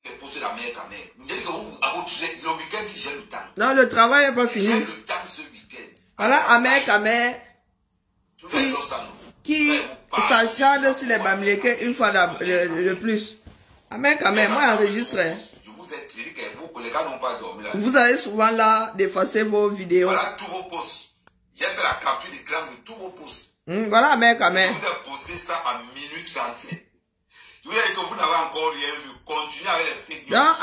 Les pousser la mer quand même. Vous dites que le week-end, si j'ai le temps. Non, le travail n'est pas fini. J'ai le temps ce week-end. Voilà, Ahmed Kamé, qui s'acharne sur les Bamileke une fois de plus. Ahmed Kamé, moi enregistre. Je vous ai dit que vous, les gars n'ont pas dormi là. Vous avez souvent là d'effacer vos vidéos. Voilà tous vos posts. J'ai fait la capture d'écran de tous vos posts. Voilà, Ahmed Kamé. Je vous ai posté ça à minute 37. Je vous ai dit que vous n'avez encore rien vu. Continuez avec les fake news. Non,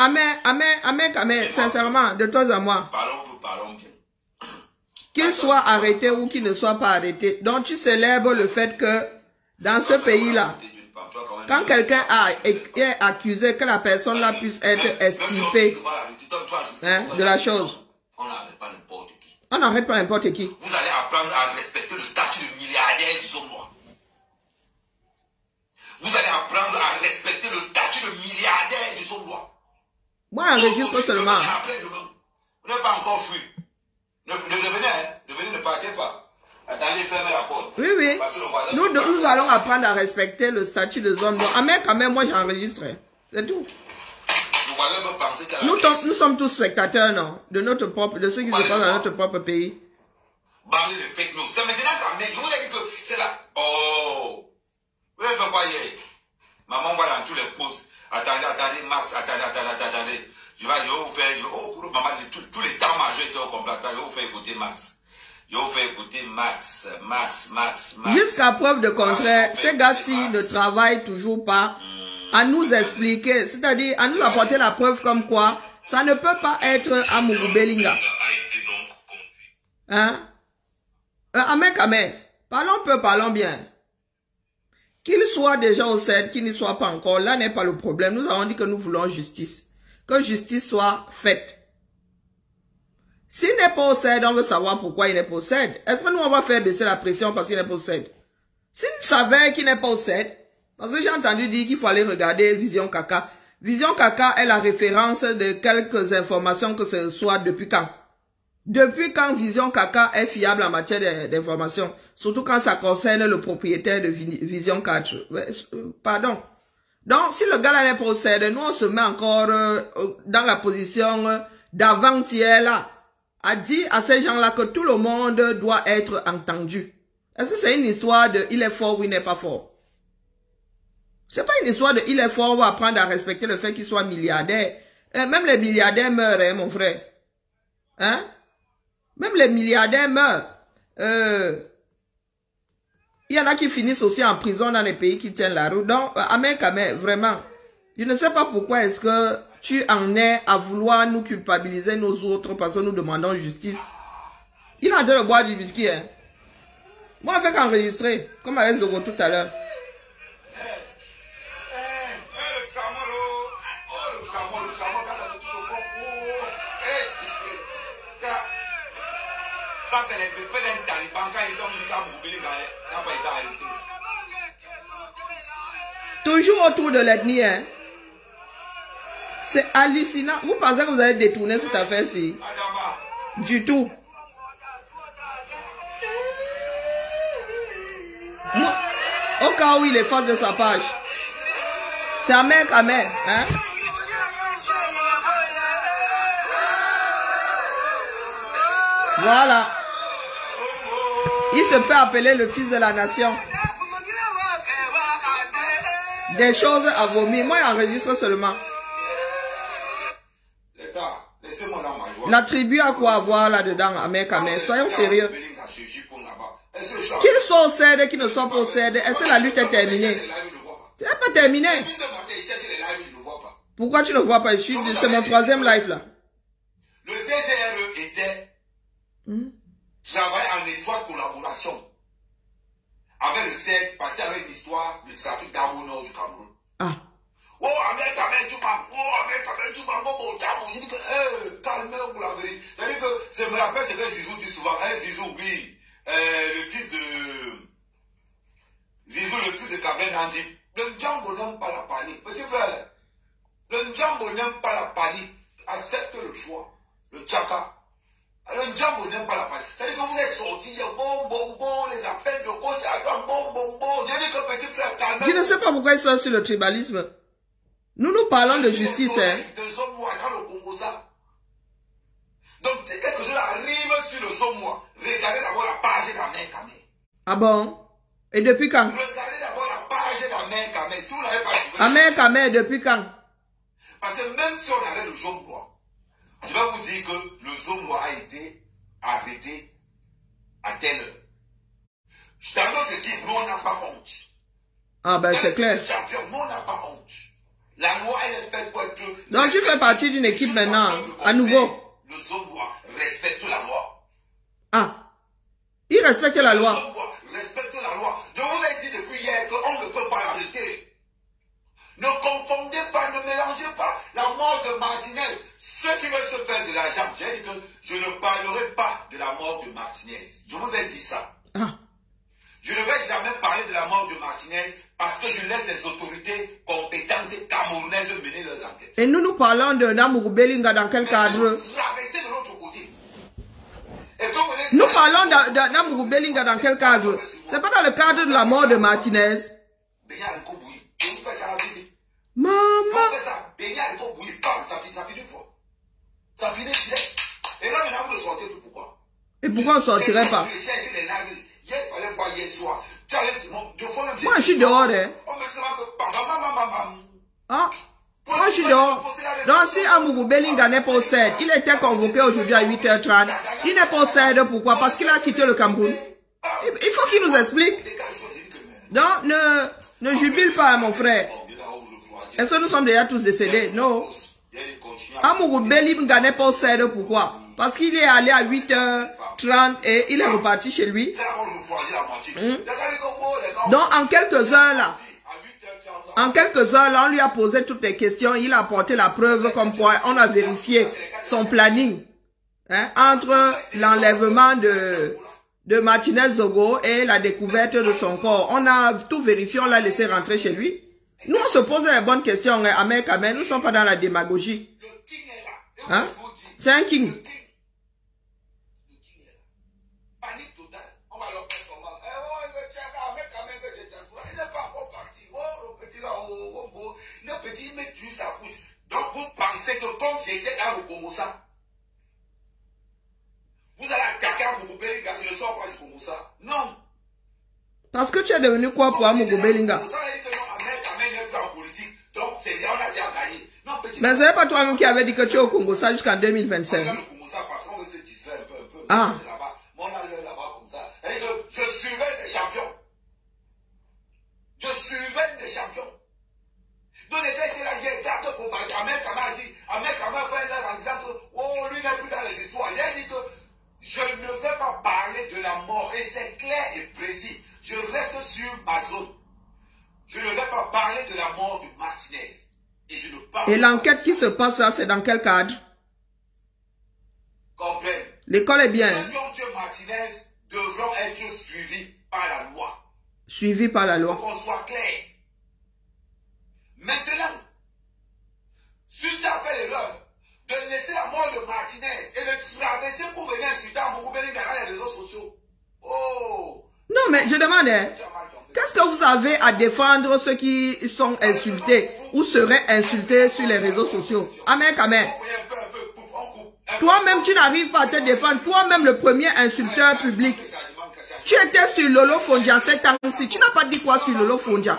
Ahmed Kamé, sincèrement, de toi à moi. Parlons bien. Qu'il soit arrêté ou qu'il ne soit pas arrêté. Donc tu célèbres le fait que dans ce pays-là, quand quelqu'un est accusé, que la personne là puisse être extirpée de la chose. On n'arrête pas n'importe qui. On n'arrête pas n'importe qui. Vous allez apprendre à respecter le statut de milliardaire du Sommois. Vous allez apprendre à respecter le statut de milliardaire du Sommois. Moi, enregistre seulement. Après demain, vous n'êtes pas encore fui. Ne venez, ne partez pas. Attendez, fermez la porte. Oui, oui. Nous allons apprendre à respecter le statut de zone. Donc, quand même, moi, j'enregistre. C'est tout. Nous sommes tous spectateurs, non? De notre propre, de ce qui se passe dans notre propre pays. Parlez de fake news. C'est maintenant quand même. Je vous ai dit que c'est là. Oh! Vous ne faites pas hier. Maman va dans tous les posts. Attendez, Max, attendez. Je vais vous faire, pour maman, tous les temps majeurs étaient au complet. Je vais vous faire écouter Max. Je vais vous faire écouter Max. Jusqu'à preuve de contraire, ces gars-ci ne travaillent toujours pas à nous expliquer, c'est-à-dire à nous apporter la preuve comme quoi ça ne peut pas être Amourou Belinga. Hein? Ahmed, parlons peu, parlons bien. Qu'il soit déjà au CED, qu'il n'y soit pas encore, là n'est pas le problème. Nous avons dit que nous voulons justice. Que justice soit faite. S'il n'est pas au CED, on veut savoir pourquoi il n'est pas au CED. Est-ce que nous on va faire baisser la pression parce qu'il n'est pas au CED? S'il savait qu'il n'est pas au CED, parce que j'ai entendu dire qu'il faut aller regarder Vision Kaka. Vision Kaka est la référence de quelques informations que ce soit depuis quand. Depuis quand Vision Kaka est fiable en matière d'information, surtout quand ça concerne le propriétaire de Vision 4. Pardon. Donc, si le gars-là n'est pas au CED, nous on se met encore dans la position d'avant-hier là, à dire à ces gens-là que tout le monde doit être entendu. Est-ce que c'est une histoire de il est fort ou il n'est pas fort? C'est pas une histoire de il est fort, on va apprendre à respecter le fait qu'il soit milliardaire. Même les milliardaires meurent, hein, mon frère. Hein? Même les milliardaires meurent. Il y en a qui finissent aussi en prison dans les pays qui tiennent la route. Donc, Ahmed Kamé, vraiment, je ne sais pas pourquoi est-ce que tu en es à vouloir nous culpabiliser nous autres parce que nous demandons justice. Il est en train de boire du whisky, hein. Moi, je fais qu'enregistrer, comme avec Zogo tout à l'heure. Ça, c'est les effets d'un taliban quand ils ont mis Amourou Belinga n'a pas été arrêté. Toujours autour de l'ethnie, hein. C'est hallucinant. Vous pensez que vous allez détourner cette affaire-ci? Du tout. Moi, au cas où il efface de sa page. C'est Ahmed Kamé, hein. Voilà. Il se fait appeler le fils de la nation. Des choses à vomir. Moi, j'enregistre seulement. Les gars, laissez-moi dans ma joie. La tribu a quoi à voir là-dedans, Ahmed Kamé? Soyons sérieux. Qu'il soit au CED, qu'il ne soit pas au CED, est-ce que la lutte est terminée? C'est pas terminé. Pourquoi tu ne vois pas? C'est mon troisième live là. Le DGRE était travailler en étroite collaboration avec le CED, parce qu'il y avait une histoire de trafic d'armes au nord du Cameroun. Ah. Oh, Ahmed Kamé, tu m'as je dis que, calmez-vous la vérité. C'est-à-dire que, je me rappelle ce que Zizou dit souvent. Zizou, oui, le fils de Zizou, le fils de Kabel Nandi. Le Ndjambo n'aime pas la panique. Petit frère, le Ndjambo n'aime pas la panique. Accepte le choix. Le Tchaka. Le Ndjambo n'aime pas la panique. C'est-à-dire que vous êtes sortis, il y a bon, les appels de gauche à droite, bon. J'ai dit que petit frère, calme. Je ne sais pas pourquoi ils sont sur le tribalisme. Nous parlons de justice. Hein. Des hommes noirs dans le Congo, ça. Donc, si quelque chose arrive sur le Zomois, regardez d'abord la page d'Amen Kamé. Ah bon? Et depuis quand? Regardez d'abord la page d'Amen Kamé. Si vous n'avez pas trouvé. Amen Kamé, depuis quand? Parce que même si on arrête le Zomois, je vais vous dire que le Zomois a été arrêté à telle heure. Dans notre équipe, nous, on n'a pas honte. Ah ben c'est clair. Champion, nous, on n'a pas honte. La loi, elle est faite pour être... Donc tu fais partie d'une équipe maintenant, à nouveau. Le Zomois respecte la loi. Ah, il respecte la loi. Le Zomois respecte la loi. Je vous ai dit depuis hier qu'on ne peut pas l'arrêter. Ne confondez pas, ne mélangez pas la mort de Martinez. Ceux qui veulent se faire de l'argent, j'ai dit que je ne parlerai pas de la mort de Martinez. Je vous ai dit ça. Ah. Je ne vais jamais parler de la mort de Martinez parce que je laisse les autorités compétentes camerounaises mener leurs enquêtes. Et nous parlons de Namuru Belinga dans quel cadre? Traversez de l'autre côté. Nous parlons de Namuru Belinga dans quel cadre? C'est pas dans le cadre de la mort de Martinez. Maman. Ça finit direct. Et là maintenant vous ne sortez plus, pourquoi? Et pourquoi on ne sortirait pas? Moi je suis dehors. Hein. Ah. Moi je suis dehors. Donc si Amougou Belinga n'est pas au CED, il était convoqué aujourd'hui à 8h30. Il n'est pas au CED, pourquoi? Parce qu'il a quitté le Cameroun. Il faut qu'il nous explique. Donc ne jubile pas mon frère. Est-ce que nous sommes déjà tous décédés? Non. Amougou Belinga n'est pas au CED, pourquoi? Parce qu'il est allé à 8h30 et il est reparti chez lui. Donc en quelques heures là, on lui a posé toutes les questions, il a apporté la preuve comme quoi on a vérifié son planning entre l'enlèvement de Martinez Zogo et la découverte de son corps. On a tout vérifié, on l'a laissé rentrer chez lui. Nous on se pose les bonnes questions, Amen Kamé, nous ne sommes pas dans la démagogie. Hein? C'est un king. Donc vous pensez que comme j'étais dans le Congo, ça, vous allez attaquer Amougou Belinga, je ne sors pas du Congo, ça. Non. Parce que tu es devenu quoi pour Amougou Belinga? Mais ce n'est pas toi-même qui avait dit que tu es au Congo, ça jusqu'en 2025. Ah. Je suivais des champions. Je suivais des champions. Donc, il était là, il garde pour Amen Kamé a dit, Amen Kamé fait là en disant que, oh, lui n'est plus dans les histoires. J'ai dit que je ne vais pas parler de la mort. Et c'est clair et précis. Je reste sur ma zone. Je ne vais pas parler de la mort de Martinez. Et je ne parle. Et l'enquête qui se passe là, c'est dans quel cadre? Comprends. L'école est bien. Ceux qui ont tué Martinez devront être suivis par la loi. Suivis par la loi. Pour qu'on soit clair. Maintenant, si tu as fait l'erreur de laisser la mort de Martinez et de traverser pour venir insulter Amougou Belinga dans les réseaux sociaux. Oh! Non, mais je demande, qu'est-ce que vous avez à défendre ceux qui sont insultés ou seraient insultés sur les réseaux sociaux? Amen Kamé. Toi-même, tu n'arrives pas à te défendre. Toi-même, le premier insulteur public. Tu étais sur Lolo Fondia 7 ans-ci. Tu n'as pas dit quoi sur Lolo Fondia?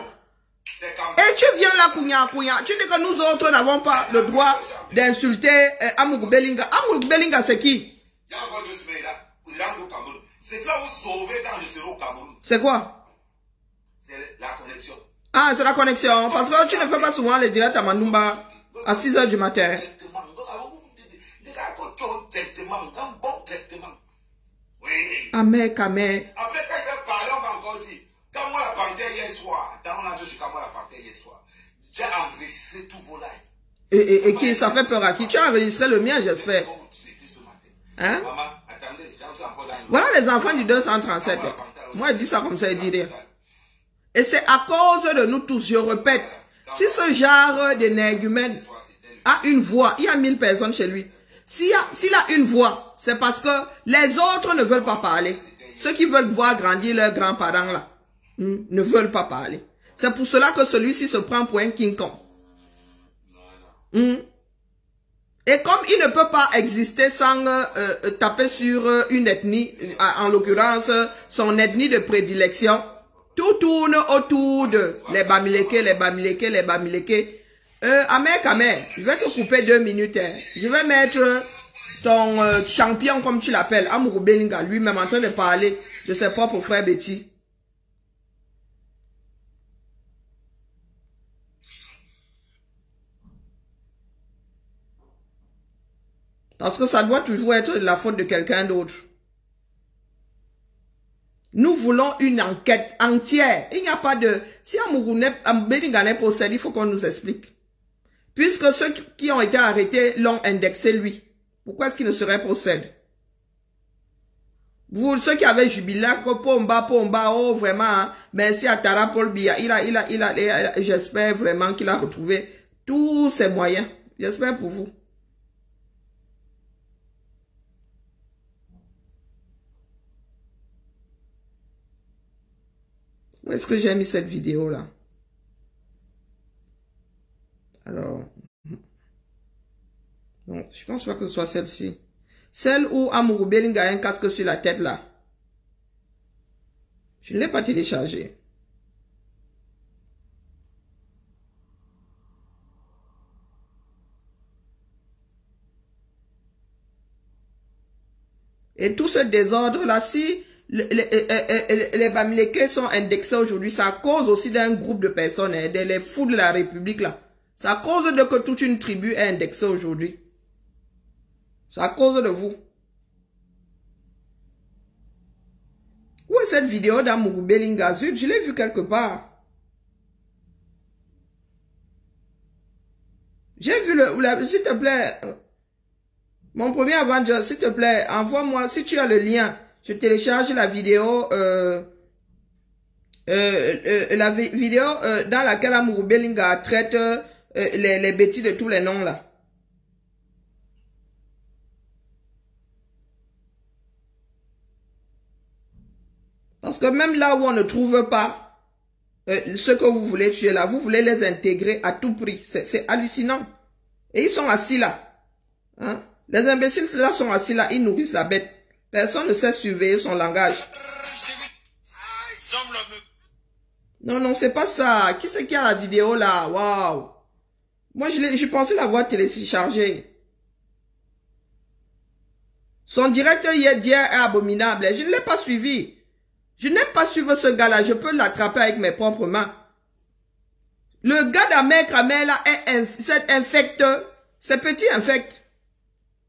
Et tu viens là, Kounya. Tu dis que nous autres n'avons pas le droit d'insulter Amougou Belinga. Amougou Belinga, c'est qui? C'est quoi vous sauver quand je serai au Cameroun? C'est quoi? C'est la connexion. Ah, c'est la connexion. Parce que tu ne fais pas souvent les directs à Mandumba à 6 h du matin. Un bon traitement. Oui. Amen Kamé. Après, quand il va parler, on va encore dire, quand moi la panthère hier soir, quand on a joué quand moi la panthère hier soir, j'ai enregistré tous vos lives. Et qui, ça fait peur à qui? Tu as enregistré le mien, j'espère. Hein? Voilà les enfants du 237. Moi, je dis ça comme ça, il dit rien. Et c'est à cause de nous tous, je répète, si ce genre d'énergumène a une voix, il y a 1000 personnes chez lui. S'il a une voix, c'est parce que les autres ne veulent pas parler. Ceux qui veulent voir grandir leurs grands-parents là, ne veulent pas parler. C'est pour cela que celui-ci se prend pour un King Kong. Et comme il ne peut pas exister sans taper sur une ethnie, en l'occurrence son ethnie de prédilection, tout tourne autour de les Bamileke, les Bamileke, les Bamileke. Ahmed, je vais te couper 2 minutes. Hein. Je vais mettre ton champion, comme tu l'appelles, Amourou Belinga, lui-même en train de parler de ses propres frères Betty. Parce que ça doit toujours être de la faute de quelqu'un d'autre. Nous voulons une enquête entière. Il n'y a pas de... Si Amourou Belinga n'est possédé, il faut qu'on nous explique. Puisque ceux qui ont été arrêtés l'ont indexé lui. Pourquoi est-ce qu'il ne serait possédé? Vous, ceux qui avaient jubilé, Pomba, oh vraiment, hein, merci à Tara Paul Biya. J'espère vraiment qu'il a retrouvé tous ses moyens. J'espère pour vous. Où est-ce que j'ai mis cette vidéo là? Alors, non, je pense pas que ce soit celle-ci. Celle où Amourou Belinga a un casque sur la tête là. Je ne l'ai pas téléchargée. Et tout ce désordre là, si les Bamileke sont indexés aujourd'hui, ça cause aussi d'un groupe de personnes, hein, les fous de la République là. Ça cause de que toute une tribu est indexée aujourd'hui. Ça cause de vous. Où est cette vidéo d'Amourou Belinga? Zut, je l'ai vue quelque part. J'ai vu s'il te plaît, mon premier Avenger, s'il te plaît, envoie-moi, si tu as le lien, je télécharge la vidéo, vidéo dans laquelle Amourou Belinga traite les bêtises de tous les noms là. Parce que même là où on ne trouve pas ce que vous voulez tuer là, vous voulez les intégrer à tout prix. C'est hallucinant. Et ils sont assis là. Hein? Les imbéciles là sont assis là, ils nourrissent la bête. Personne ne sait surveiller son langage. Non, non, c'est pas ça. Qui c'est qui a la vidéo là? Waouh. Moi, je pensais l'avoir téléchargée. Son directeur hier est abominable. Je ne l'ai pas suivi. Je n'aime pas suivre ce gars-là. Je peux l'attraper avec mes propres mains. Le gars d'Ahmed Krameh là est infect. C'est petit infect.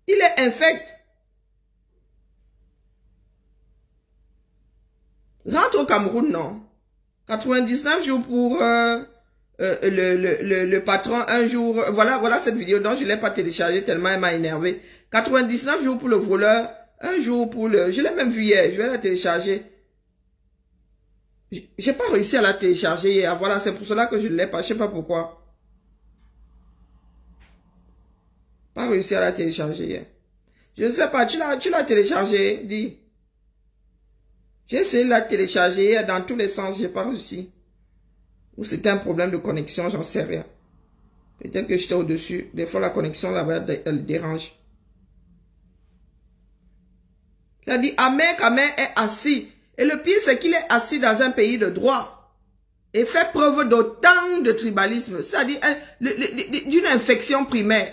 Il est infect. Rentre au Cameroun, non? 99 jours pour le patron, un jour. Voilà cette vidéo dont je ne l'ai pas téléchargée tellement elle m'a énervé. 99 jours pour le voleur, un jour pour le... Je l'ai même vu hier, je vais la télécharger. J'ai pas réussi à la télécharger hier. Voilà, c'est pour cela que je ne l'ai pas. Je sais pas pourquoi. Pas réussi à la télécharger hier. Je ne sais pas, tu l'as téléchargée, dis. J'ai essayé de la télécharger hier dans tous les sens, j'ai pas réussi. Ou c'était un problème de connexion, j'en sais rien. Peut-être que j'étais au-dessus. Des fois, la connexion là-bas, elle dérange. C'est-à-dire, Ahmed Krameh est assis. Et le pire, c'est qu'il est assis dans un pays de droit. Et fait preuve d'autant de tribalisme. C'est-à-dire, d'une infection primaire.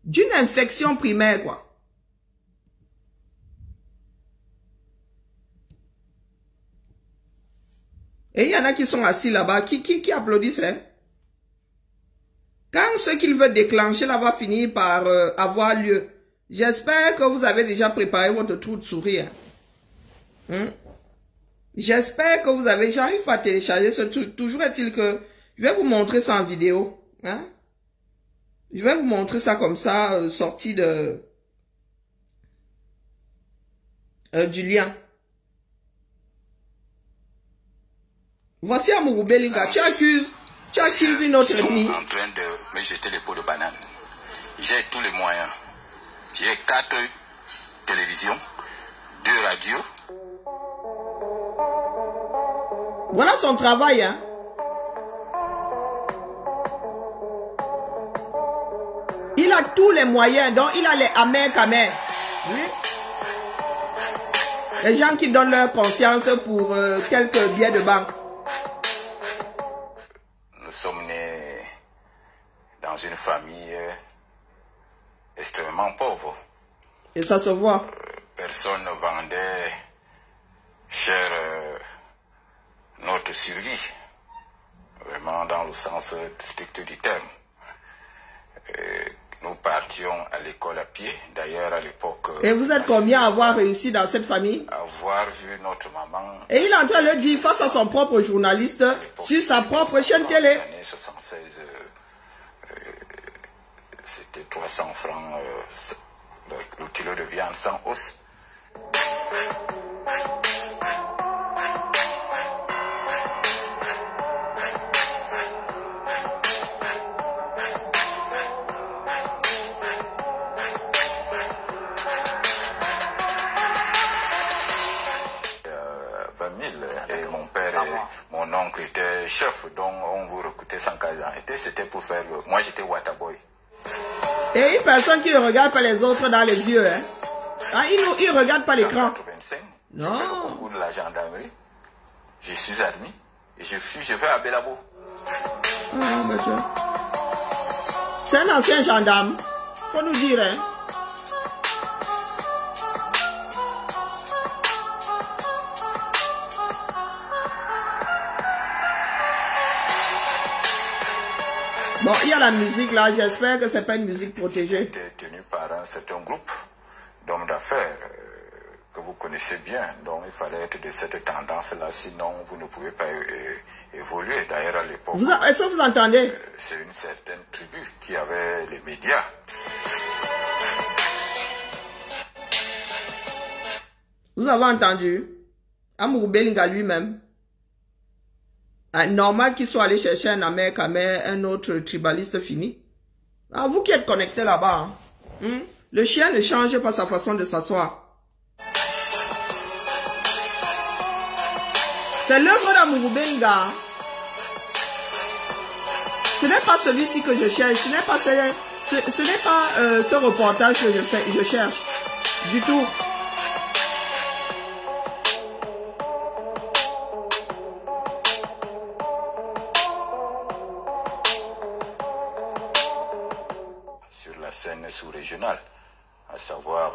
D'une infection primaire, quoi. Et il y en a qui sont assis là-bas, qui applaudissent, hein? Quand ce qu'il veut déclencher là va finir par avoir lieu, j'espère que vous avez déjà préparé votre trou de souris. Hein? J'espère que vous avez... J'arrive à télécharger ce truc. Toujours est-il que... Je vais vous montrer ça en vidéo. Hein? Je vais vous montrer ça comme ça, sorti de... du lien. Voici Amourou Belinga. Tu accuses une autre ethnie. Ils sont en train de me jeter les pots de banane. J'ai tous les moyens. J'ai 4 télévisions, 2 radios. Voilà son travail, hein. Il a tous les moyens, donc il a les amers. Oui. Les gens qui donnent leur conscience pour quelques billets de banque. Nous sommes nés dans une famille extrêmement pauvre. Et ça se voit. Personne ne vendait cher notre survie, vraiment dans le sens strict du terme. Nous partions à l'école à pied, d'ailleurs à l'époque... Et vous êtes combien à avoir réussi dans cette famille? Avoir vu notre maman... Et il est en train de le dire face à son propre journaliste sur sa propre chaîne télé. L'année 76, c'était 300 francs le kilo de viande sans os. Et mon père et mon oncle étaient chefs, donc on vous recrutait sans case d'identité. C'était pour faire le... Moi j'étais Waterboy. Et une personne qui ne regarde pas les autres dans les yeux, hein? Ah, il ne regarde pas l'écran. En 1985, non. J'ai fait le concours de la gendarmerie. Je suis admis et je vais à Belabo. Ah, bah tiens. C'est un ancien gendarme. Faut nous dire, hein? Bon, il y a la musique là, j'espère que c'est pas une musique protégée. J'étais tenu par un certain groupe d'hommes d'affaires que vous connaissez bien. Donc il fallait être de cette tendance-là, sinon vous ne pouvez pas évoluer. D'ailleurs à l'époque... Est-ce que vous entendez? C'est une certaine tribu qui avait les médias. Vous avez entendu? Amour Belinga lui-même. Normal qu'il soit allé chercher un Amer, un autre tribaliste fini. Ah, vous qui êtes connectés là-bas, hein? Le chien ne change pas sa façon de s'asseoir. C'est l'œuvre d'Amour Belinga. Ce n'est pas celui-ci que je cherche. Ce n'est pas ce reportage que je cherche. Du tout. Scène sous-régionale, à savoir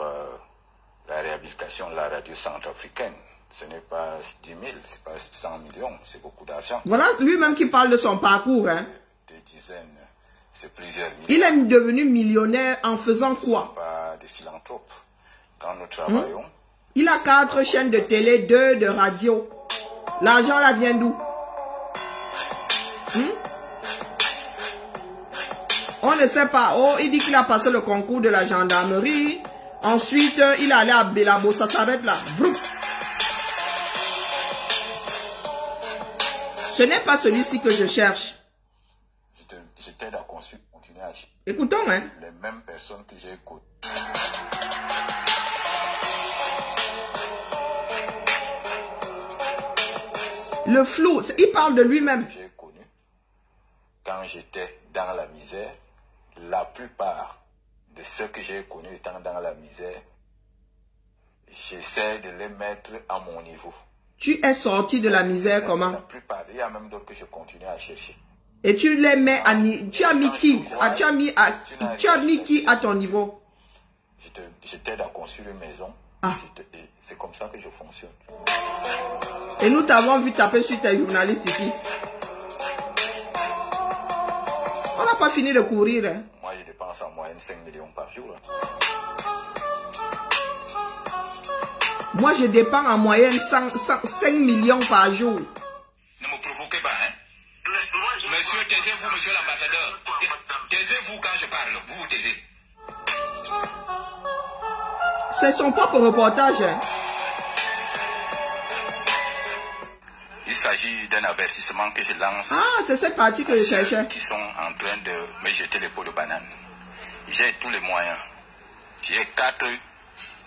la réhabilitation de la radio centrafricaine. Ce n'est pas 10 000, c'est pas 100 millions, c'est beaucoup d'argent. Voilà lui-même qui parle de son parcours. Hein. Des dizaines, c'est plusieurs millions. Il est devenu millionnaire en faisant quoi? Pas des philanthropes. Quand nous travaillons... Il a 4 chaînes de télé, 2 de radio. L'argent là vient d'où? On ne sait pas. Oh, il dit qu'il a passé le concours de la gendarmerie. Ensuite, il est allé à Belabo. Ça s'arrête là. Vroup. Ce n'est pas celui-ci que je cherche. J'étais d'accord sur continuer à chercher. Écoutons, hein. Les mêmes personnes que j'ai écoutées. Le flou, il parle de lui-même. J'ai connu quand j'étais dans la misère. La plupart de ceux que j'ai connus étant dans la misère, j'essaie de les mettre à mon niveau. Tu es sorti de la misère comment? La plupart, il y a même d'autres que je continue à chercher. Et tu les mets à niveau. Tu as mis qui? Tu as mis qui à ton niveau? J'étais à construire une maison. Ah. C'est comme ça que je fonctionne. Et nous t'avons vu taper sur tes journalistes ici. On n'a pas fini de courir. Hein. Moi, je dépense en moyenne 5 millions par jour. Hein. Moi, je dépense en moyenne 5 millions par jour. Ne me provoquez pas, hein. Monsieur, taisez-vous, monsieur l'ambassadeur. Taisez-vous quand je parle. Vous vous taisez. C'est son propre reportage. Hein. Il s'agit d'un avertissement que je lance. Ah, c'est cette partie que je cherchais. Qui sont en train de me jeter les pots de banane. J'ai tous les moyens. J'ai 4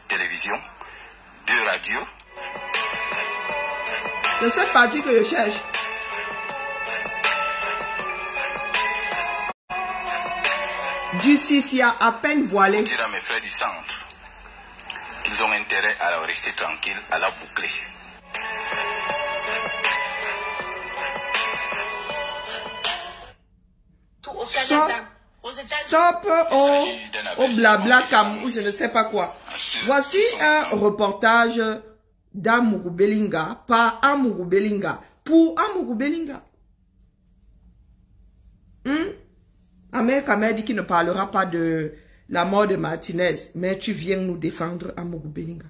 télévisions, 2 radios. C'est cette partie que je cherche. du Sisia à peine voilé. Je dire à mes frères du centre qu'ils ont intérêt à rester tranquilles, à la boucler. Stop au blabla cam ou je ne sais pas quoi. Voici un reportage d'Amougou Belinga par Amougou Belinga pour Amougou Belinga. Ahmed Kamer dit qu'il ne parlera pas de la mort de Martinez, mais tu viens nous défendre Amougou Belinga.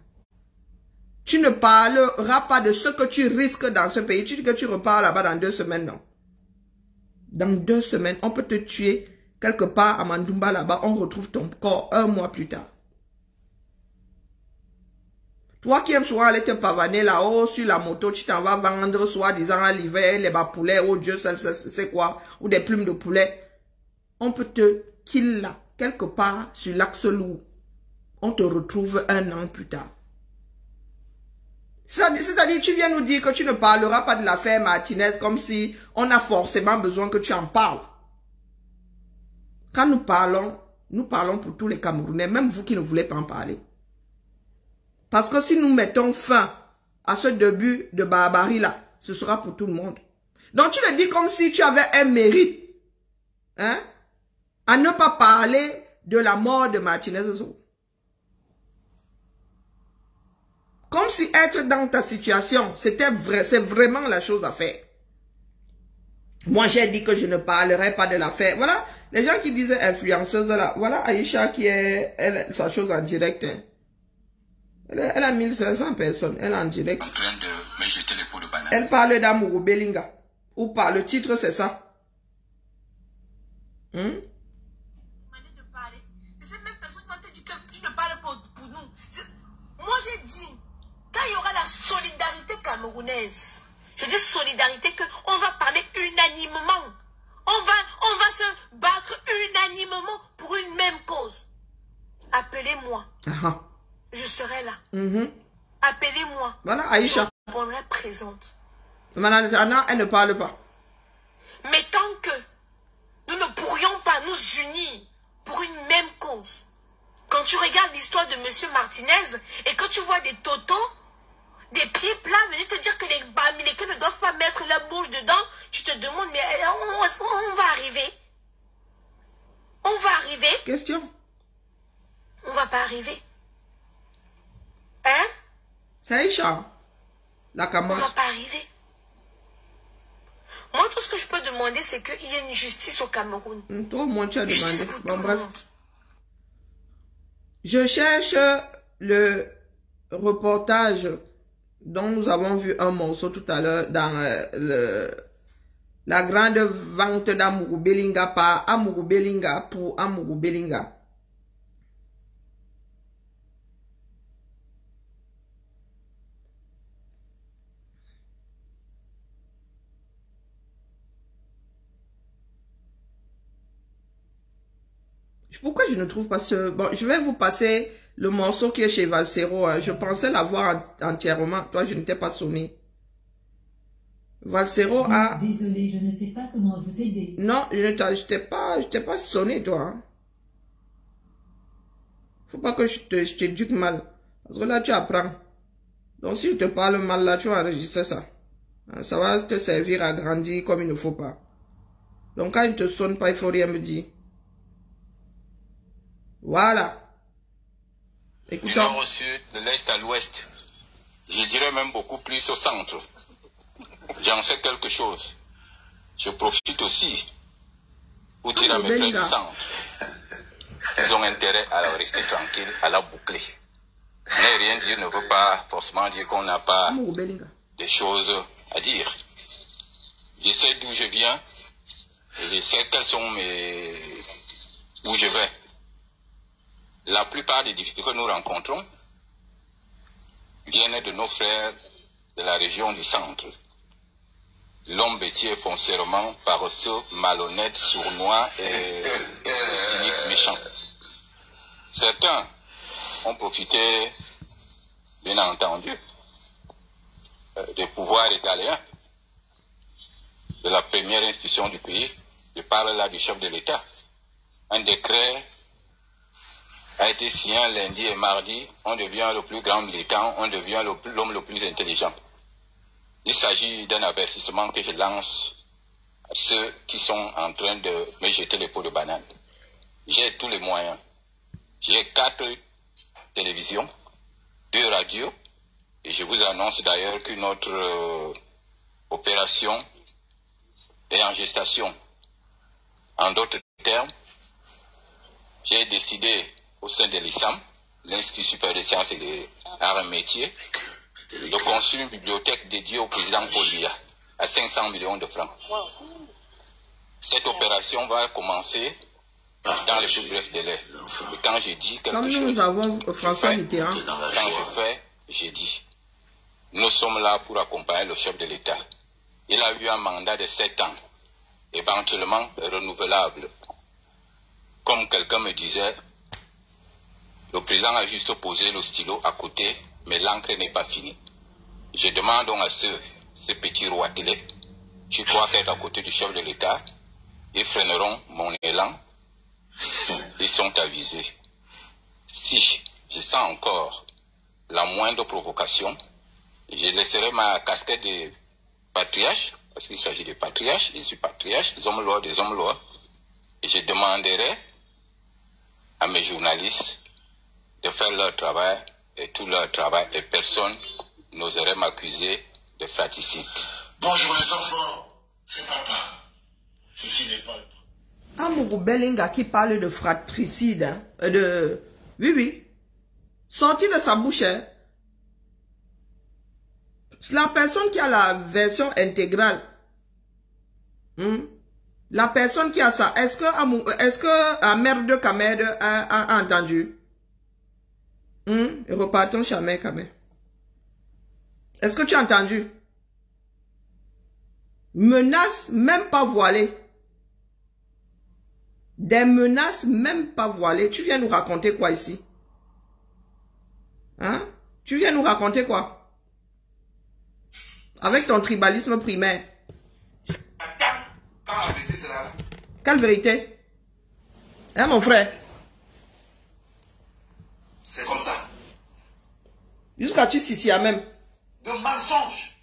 Tu ne parleras pas de ce que tu risques dans ce pays. Tu dis que tu repars là-bas dans 2 semaines, non? Dans 2 semaines, on peut te tuer quelque part à Mandoumba là-bas, on retrouve ton corps 1 mois plus tard. Toi qui aimes souvent aller te pavaner là-haut sur la moto, tu t'en vas vendre soi-disant à l'hiver les bas poulets, oh Dieu, c'est quoi, ou des plumes de poulet. On peut te kill là, quelque part sur l'axe lourd. On te retrouve 1 an plus tard. C'est-à-dire, tu viens nous dire que tu ne parleras pas de l'affaire Martinez comme si on a forcément besoin que tu en parles. Quand nous parlons pour tous les Camerounais, même vous qui ne voulez pas en parler. Parce que si nous mettons fin à ce début de barbarie là, ce sera pour tout le monde. Donc tu le dis comme si tu avais un mérite, hein, à ne pas parler de la mort de Martinez. Comme si être dans ta situation, c'est vraiment la chose à faire. Moi, j'ai dit que je ne parlerai pas de l'affaire. Voilà, les gens qui disaient influenceuse là. Voilà Aïcha qui est sa chose en direct. Hein. Elle a 1500 personnes. Elle est en direct. En train de me jeter les pots de banane. Elle parle d'Amougou Belinga. Ou pas, le titre c'est ça. De parler. Ces mêmes personnes qui ont dit que tu ne parles pas pour nous. Moi j'ai dit, quand il y aura la solidarité camerounaise, je dis solidarité qu'on va parler unanimement. On va se battre unanimement pour une même cause. Appelez-moi. Je serai là. Appelez-moi. Voilà Aïcha. Je répondrai présente. Madame Anna, elle ne parle pas. Mais tant que nous ne pourrions pas nous unir pour une même cause, quand tu regardes l'histoire de M. Martinez et que tu vois des totos, des pieds plats venir te dire que les Bamileke ne doivent pas mettre la bouche dedans, tu te demandes, mais on va arriver. On va arriver. Question. On va pas arriver. Hein? C'est Aïcha. La On Cameroun. va pas arriver. Moi, tout ce que je peux demander, c'est qu'il y ait une justice au Cameroun. Toi, moi, tu as demandé. Bon, bref. Monde. Je cherche le reportage dont nous avons vu un morceau tout à l'heure dans la grande vente d'Amougou Belinga par Amougou Belinga pour Amougou Belinga. Pourquoi je ne trouve pas ce... Bon, je vais vous passer le morceau qui est chez Valsero. Hein. Je pensais l'avoir entièrement. Toi, je n'étais pas sonné. Valsero a... Désolé, je ne sais pas comment vous aider. Non, je t'ai pas sonné, toi. Hein. Faut pas que je t'éduque mal. Parce que là, tu apprends. Donc, si je te parle mal, là, tu vas enregistrer ça. Ça va te servir à grandir comme il ne faut pas. Donc, quand il ne te sonne pas, il faut rien me dire. Voilà. Écoutons. Du nord au sud, de l'est à l'ouest. Je dirais même beaucoup plus au centre. J'en sais quelque chose. Je profite aussi pour dire à mes frères du centre. Ils ont intérêt à rester tranquilles, à la boucler. Mais rien dire ne veut pas forcément dire qu'on n'a pas des choses à dire. Je sais d'où je viens et je sais quelles sont où je vais. La plupart des difficultés que nous rencontrons viennent de nos frères de la région du centre. L'homme bêtier foncièrement paresseux, malhonnête, sournois et cynique, méchant. Certains ont profité, bien entendu, des pouvoirs italiens, de la première institution du pays. Je parle là du chef de l'État. un décret a été signé lundi et mardi. On devient le plus grand militant, on devient l'homme le plus intelligent. Il s'agit d'un avertissement que je lance à ceux qui sont en train de me jeter les pots de banane. J'ai tous les moyens. J'ai 4 télévisions, 2 radios, et je vous annonce d'ailleurs qu'une autre opération est en gestation. En d'autres termes, j'ai décidé au sein de l'ISAM, l'Institut supérieur des sciences et des arts et métiers, de construire une bibliothèque dédiée au président Paul Biya à 500 millions de francs. Cette opération va commencer dans les plus brefs délais. Et quand je dis quelque Comme chose, nous avons François Mitterrand. quand je fais, j'ai dit. Nous sommes là pour accompagner le chef de l'État. Il a eu un mandat de 7 ans, éventuellement renouvelable. Comme quelqu'un me disait, le président a juste posé le stylo à côté, mais l'encre n'est pas finie. Je demande donc à ces petits roitelets, tu crois qu'être à côté du chef de l'État, ils freineront mon élan. Ils sont avisés. Si je sens encore la moindre provocation, je laisserai ma casquette de patriarche, parce qu'il s'agit de patriarche, je suis patriarche, des hommes lois, et je demanderai à mes journalistes de faire leur travail, et tout leur travail, et personne n'oserait m'accuser de fratricide. Bonjour les enfants, c'est papa. Ceci n'est pas... Amourou Belinga qui parle de fratricide, hein, Oui. Sorti de sa bouche, hein. La personne qui a la version intégrale, la personne qui a ça, est-ce que Mère de Kamed a entendu? Repartons jamais, Kamed. Est-ce que tu as entendu? Menaces même pas voilées. Des menaces même pas voilées. Tu viens nous raconter quoi ici? Hein? Tu viens nous raconter quoi? Avec ton tribalisme primaire. Quand la vérité sera là. Quelle vérité? Hein, mon frère? C'est comme ça. Jusqu'à tu sissi à même. De mensonges.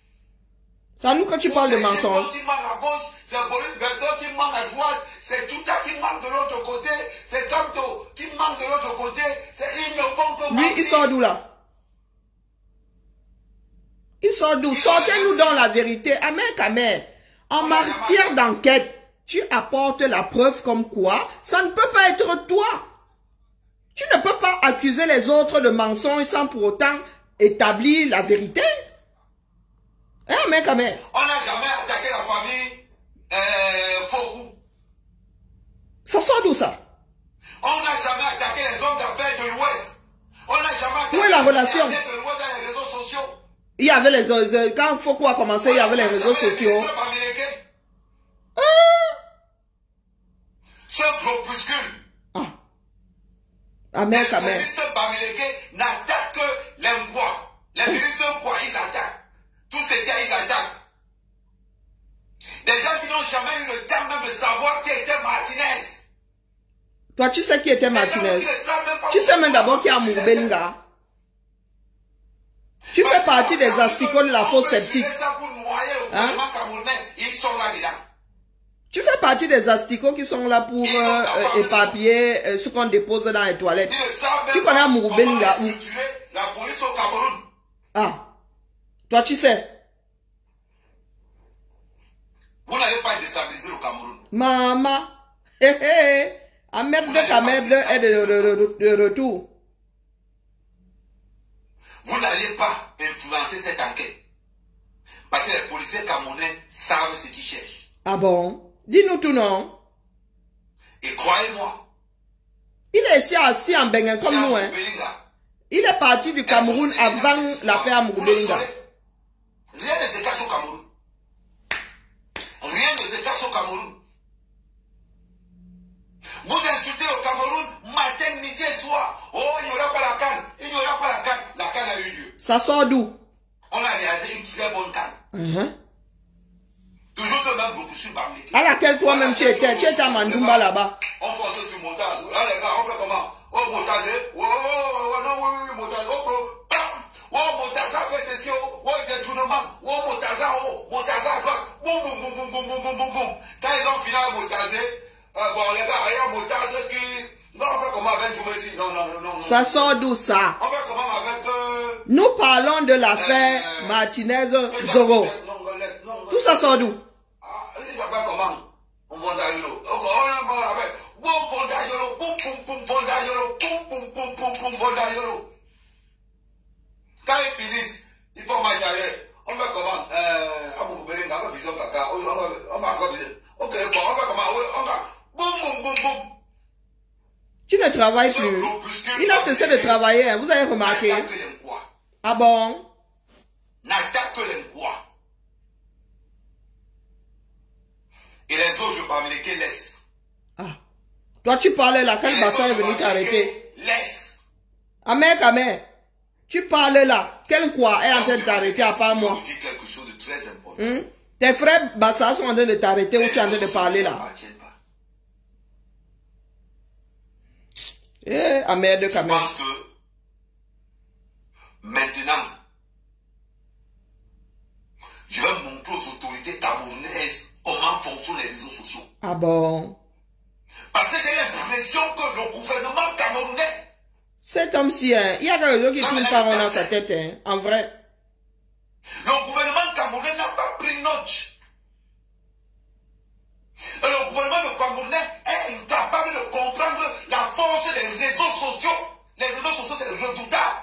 C'est à nous que tu parles de mensonges. Qui manque à gauche, c'est Boris Bertrand qui manque à droite, c'est Touta qui manque de l'autre côté, c'est Kamto qui manque de l'autre côté, ils ne font que Lui, il sort d'où là? Il sort d'où? Sortez-nous dans la vérité. Amen, Kamer. En matière d'enquête, tu apportes la preuve comme quoi ça ne peut pas être toi. Tu ne peux pas accuser les autres de mensonges sans pour autant établir la vérité. Amen, Kamer. On n'a jamais attaqué la famille Fokou. Ça sort d'où ça? On n'a jamais attaqué les hommes d'affaires de l'Ouest. On n'a jamais attaqué Où est la relation? les hommes de l'Ouest dans les réseaux sociaux. Il y avait les... Quand Fokou a commencé, il y avait les réseaux sociaux. Ce groupuscule. Amen, Les Kamer. ministres Bamileke n'attaquent que les Mbois. Les ministres Mbois, ils attaquent. Tous ces gars, ils attaquent. Des gens qui n'ont jamais eu le temps même de savoir qui était Martinez. Toi, tu sais qui était Martinez? Tu sais même d'abord qui est Amourou Belinga? Tu fais partie des asticots de la fausse sceptique. Hein? Ils sont là dedans. Tu fais partie des asticots qui sont là pour éparpiller ce qu'on dépose dans les toilettes. Tu connais Amourou Belinga où? La police au Cameroun. Ah. Toi, tu sais. Vous n'allez pas déstabiliser le Cameroun. Maman. Hé hé. Ahmed de Kamed est de retour. Vous n'allez pas influencer cette enquête. Parce que les policiers camerounais savent ce qu'ils cherchent. Ah bon? Dis-nous tout, non? Et croyez-moi. Il est ici assis en Bénin comme nous, hein. Il est parti du Cameroun avant l'affaire Amourou Belinga. Rien ne se cache au Cameroun. Rien ne se cache au Cameroun. Vous insultez au Cameroun matin, midi et soir. Oh, il n'y aura pas la canne. Il n'y aura pas la canne. La canne a eu lieu. Ça sort d'où? On a réalisé une très bonne canne. Toujours ce même groupuscule Bamileke. À laquelle toi-même tu étais à Mandoumba là-bas. On forçait sur monter Quand ils ont fini à Motazer, bon, les gars, il y a Motazer qui... Non, on fait comment avec Djoumessi? Non. Ça sort d'où ça? On fait comment avec... Nous parlons de l'affaire Martinez Zoro. Tout ça sort d'où? Il s'appelle comment? On va d'ailleurs. On appelle... Quand ils finissent, ils font marcher. On va comment? On va encore viser. Ok, bon, on va comment? On va... Boum. Tu ne travailles plus. Il a cessé de travailler, vous avez remarqué. Ah bon? N'attaque que les quoi. Et les autres, je ne vais pas me les laisse. Ah. Toi, tu parlais là, quand le bassin est venu t'arrêter. Laisse. Amen. Tu parles là. Quel quoi est en train de t'arrêter à part moi? Je dis quelque chose de très important. Tes frères Bassa sont en train de t'arrêter ou tu es en train de parler là? Amer de Kamel. Je pense que maintenant, je vais montrer aux autorités camerounaises comment fonctionnent les réseaux sociaux. Ah bon? Parce que j'ai l'impression que le gouvernement camerounais... Cet homme-ci, il y a quelque chose qui tourne pas rond dans sa tête, en vrai. Le gouvernement camerounais n'a pas pris note. Et le gouvernement camerounais est incapable de comprendre la force des réseaux sociaux. Les réseaux sociaux, c'est redoutable.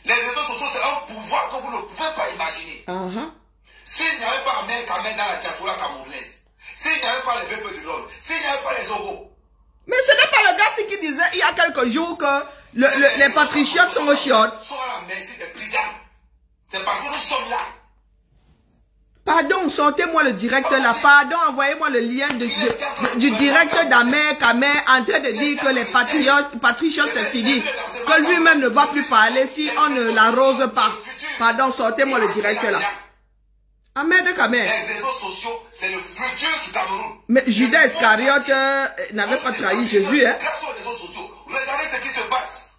Les réseaux sociaux, c'est un pouvoir que vous ne pouvez pas imaginer. S'il n'y avait pas Amer Kamel dans la diaspora camerounaise, s'il n'y avait pas les VP de Londres, s'il n'y avait pas les Ogos. Mais ce n'est pas le gars qui disait il y a quelques jours que les patriotes sont au chiottes. Sont à la merci des brigands. C'est parce que nous sommes là. Pardon, sortez-moi le direct là. Pardon, envoyez-moi le lien du direct d'Amer Kamel en train de dire que les patriotes c'est fini. Que lui-même ne va plus parler si on ne l'arrose pas. Pardon, sortez-moi le direct là. Amer de Kamel. Les réseaux sociaux, c'est le futur du Cameroun. Mais Judas Iscariote n'avait pas trahi Jésus. Grâce aux réseaux sociaux, regardez ce qui se passe.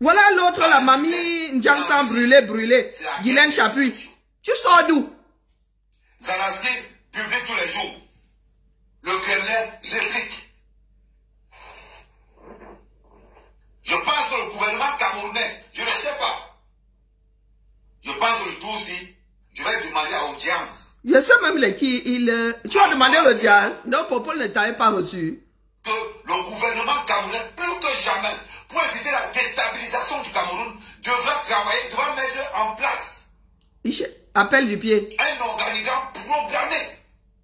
Voilà l'autre, la mamie Ndjansan brûlée. Guylaine Chapuis. Tu sors d'où? Zelensky publie tous les jours. Le Kremlin réplique. Je pense que le gouvernement camerounais, je ne sais pas. Je pense que le tout aussi, je vais demander à l'audience. Je sais même qui tu as demandé à l'audience. Non, Popol ne t'avait pas reçu. Que le gouvernement camerounais, plus que jamais, pour éviter la déstabilisation du Cameroun, devra travailler, devra mettre en place. Appel du pied. Un organigramme programmé.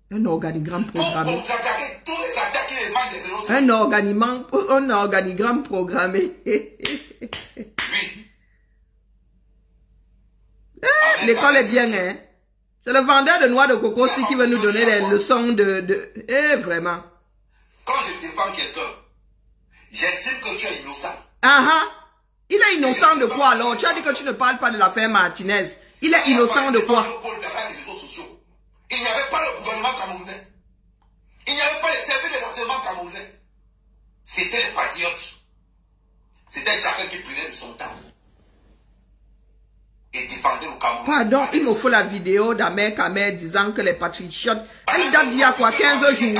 Un organigramme programmé. Pour contre-attaquer tous les attaques qui émanent des réseaux sociaux. Un organigramme programmé. Oui. L'école est bien, hein. C'est le vendeur de noix de coco aussi qui veut nous donner des leçons vraiment. Quand je défends quelqu'un, j'estime que tu es innocent. Il est innocent de quoi alors? Tu as dit que tu ne parles pas de l'affaire Martinez. Il est innocent de quoi? Il n'y avait pas le gouvernement camerounais. Il n'y avait pas les services de renseignement camerounais. C'était les patriotes. C'était chacun qui prenait de son temps. Et défendait le Cameroun. Pardon, il me faut la vidéo d'Amer Kamel disant que les patriotes, elle date d'il y a quoi, 15 jours,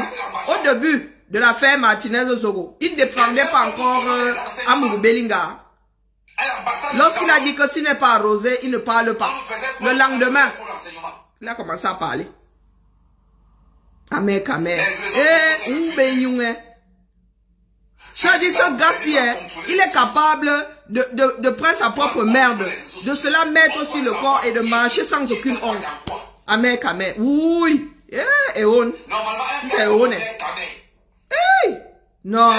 au début de l'affaire Martinez Zoro. Il ne défendait pas encore Amourou Belinga. Lorsqu'il a dit que s'il n'est pas arrosé, il ne parle pas. Le lendemain, il a commencé à parler. Amer Kamel. Tu as dit ce gars-ci, il est capable de prendre sa propre merde, de se la mettre sur le corps et de marcher sans aucune honte. Amer Kamel. Oui. C'est honte. C'est honte. Non.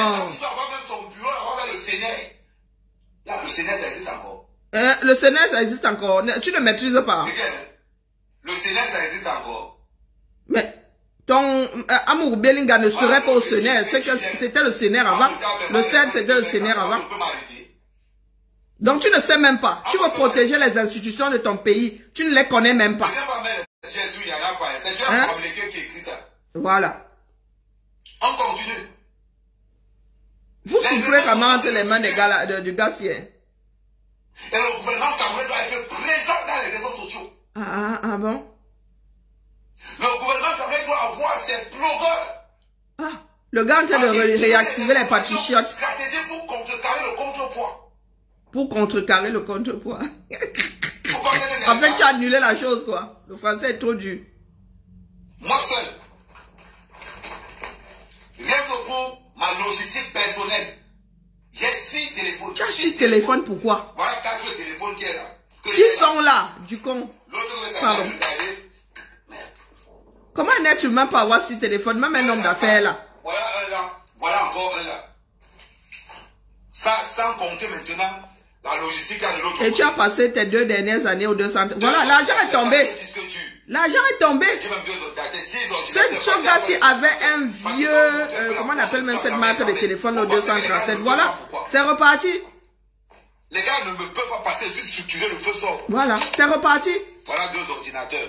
Le Sénat, ça existe encore. Le Sénat, ça existe encore. Tu ne maîtrises pas. Le Sénat, ça existe encore. Mais ton Amourou Belinga ne serait pas au Sénat. C'était le Sénat avant. Le Sénat, c'était le Sénat avant. Donc tu ne sais même pas. Tu veux protéger les institutions de ton pays. Tu ne les connais même pas. Voilà. On continue. Vous souffrez comment entre les mains des gars, du gars ci. Et le gouvernement camerounais doit être présent dans les réseaux sociaux. Ah bon? Le c'est blogueur. Ah, le gars est en train de réactiver les patriotes. Stratégie pour contrecarrer le contrepoids. Pour contrecarrer le contrepoids. En fait, tu as annulé la chose, quoi. Le français est trop dur. Moi seul. Rien que pour ma logistique personnelle. J'ai 6 téléphones. Tu as 6 téléphones, pourquoi? Voilà 4 téléphones qui est là. Qui sont là, du con? Pardon. Comment un être humain peut avoir 6 téléphones, même un homme d'affaires là? Voilà un là. Voilà encore un là. Ça, sans compter maintenant la logistique à de l'autre. Et tu as passé tes 2 dernières années aux 200. Voilà, l'argent est tombé. L'argent est tombé. Ce gars-ci avait un vieux, comment on appelle même cette marque de téléphone au 237. Voilà, c'est reparti. Les gars ne me peuvent pas passer juste structurer le feu sort. Voilà, c'est reparti. Voilà 2 ordinateurs.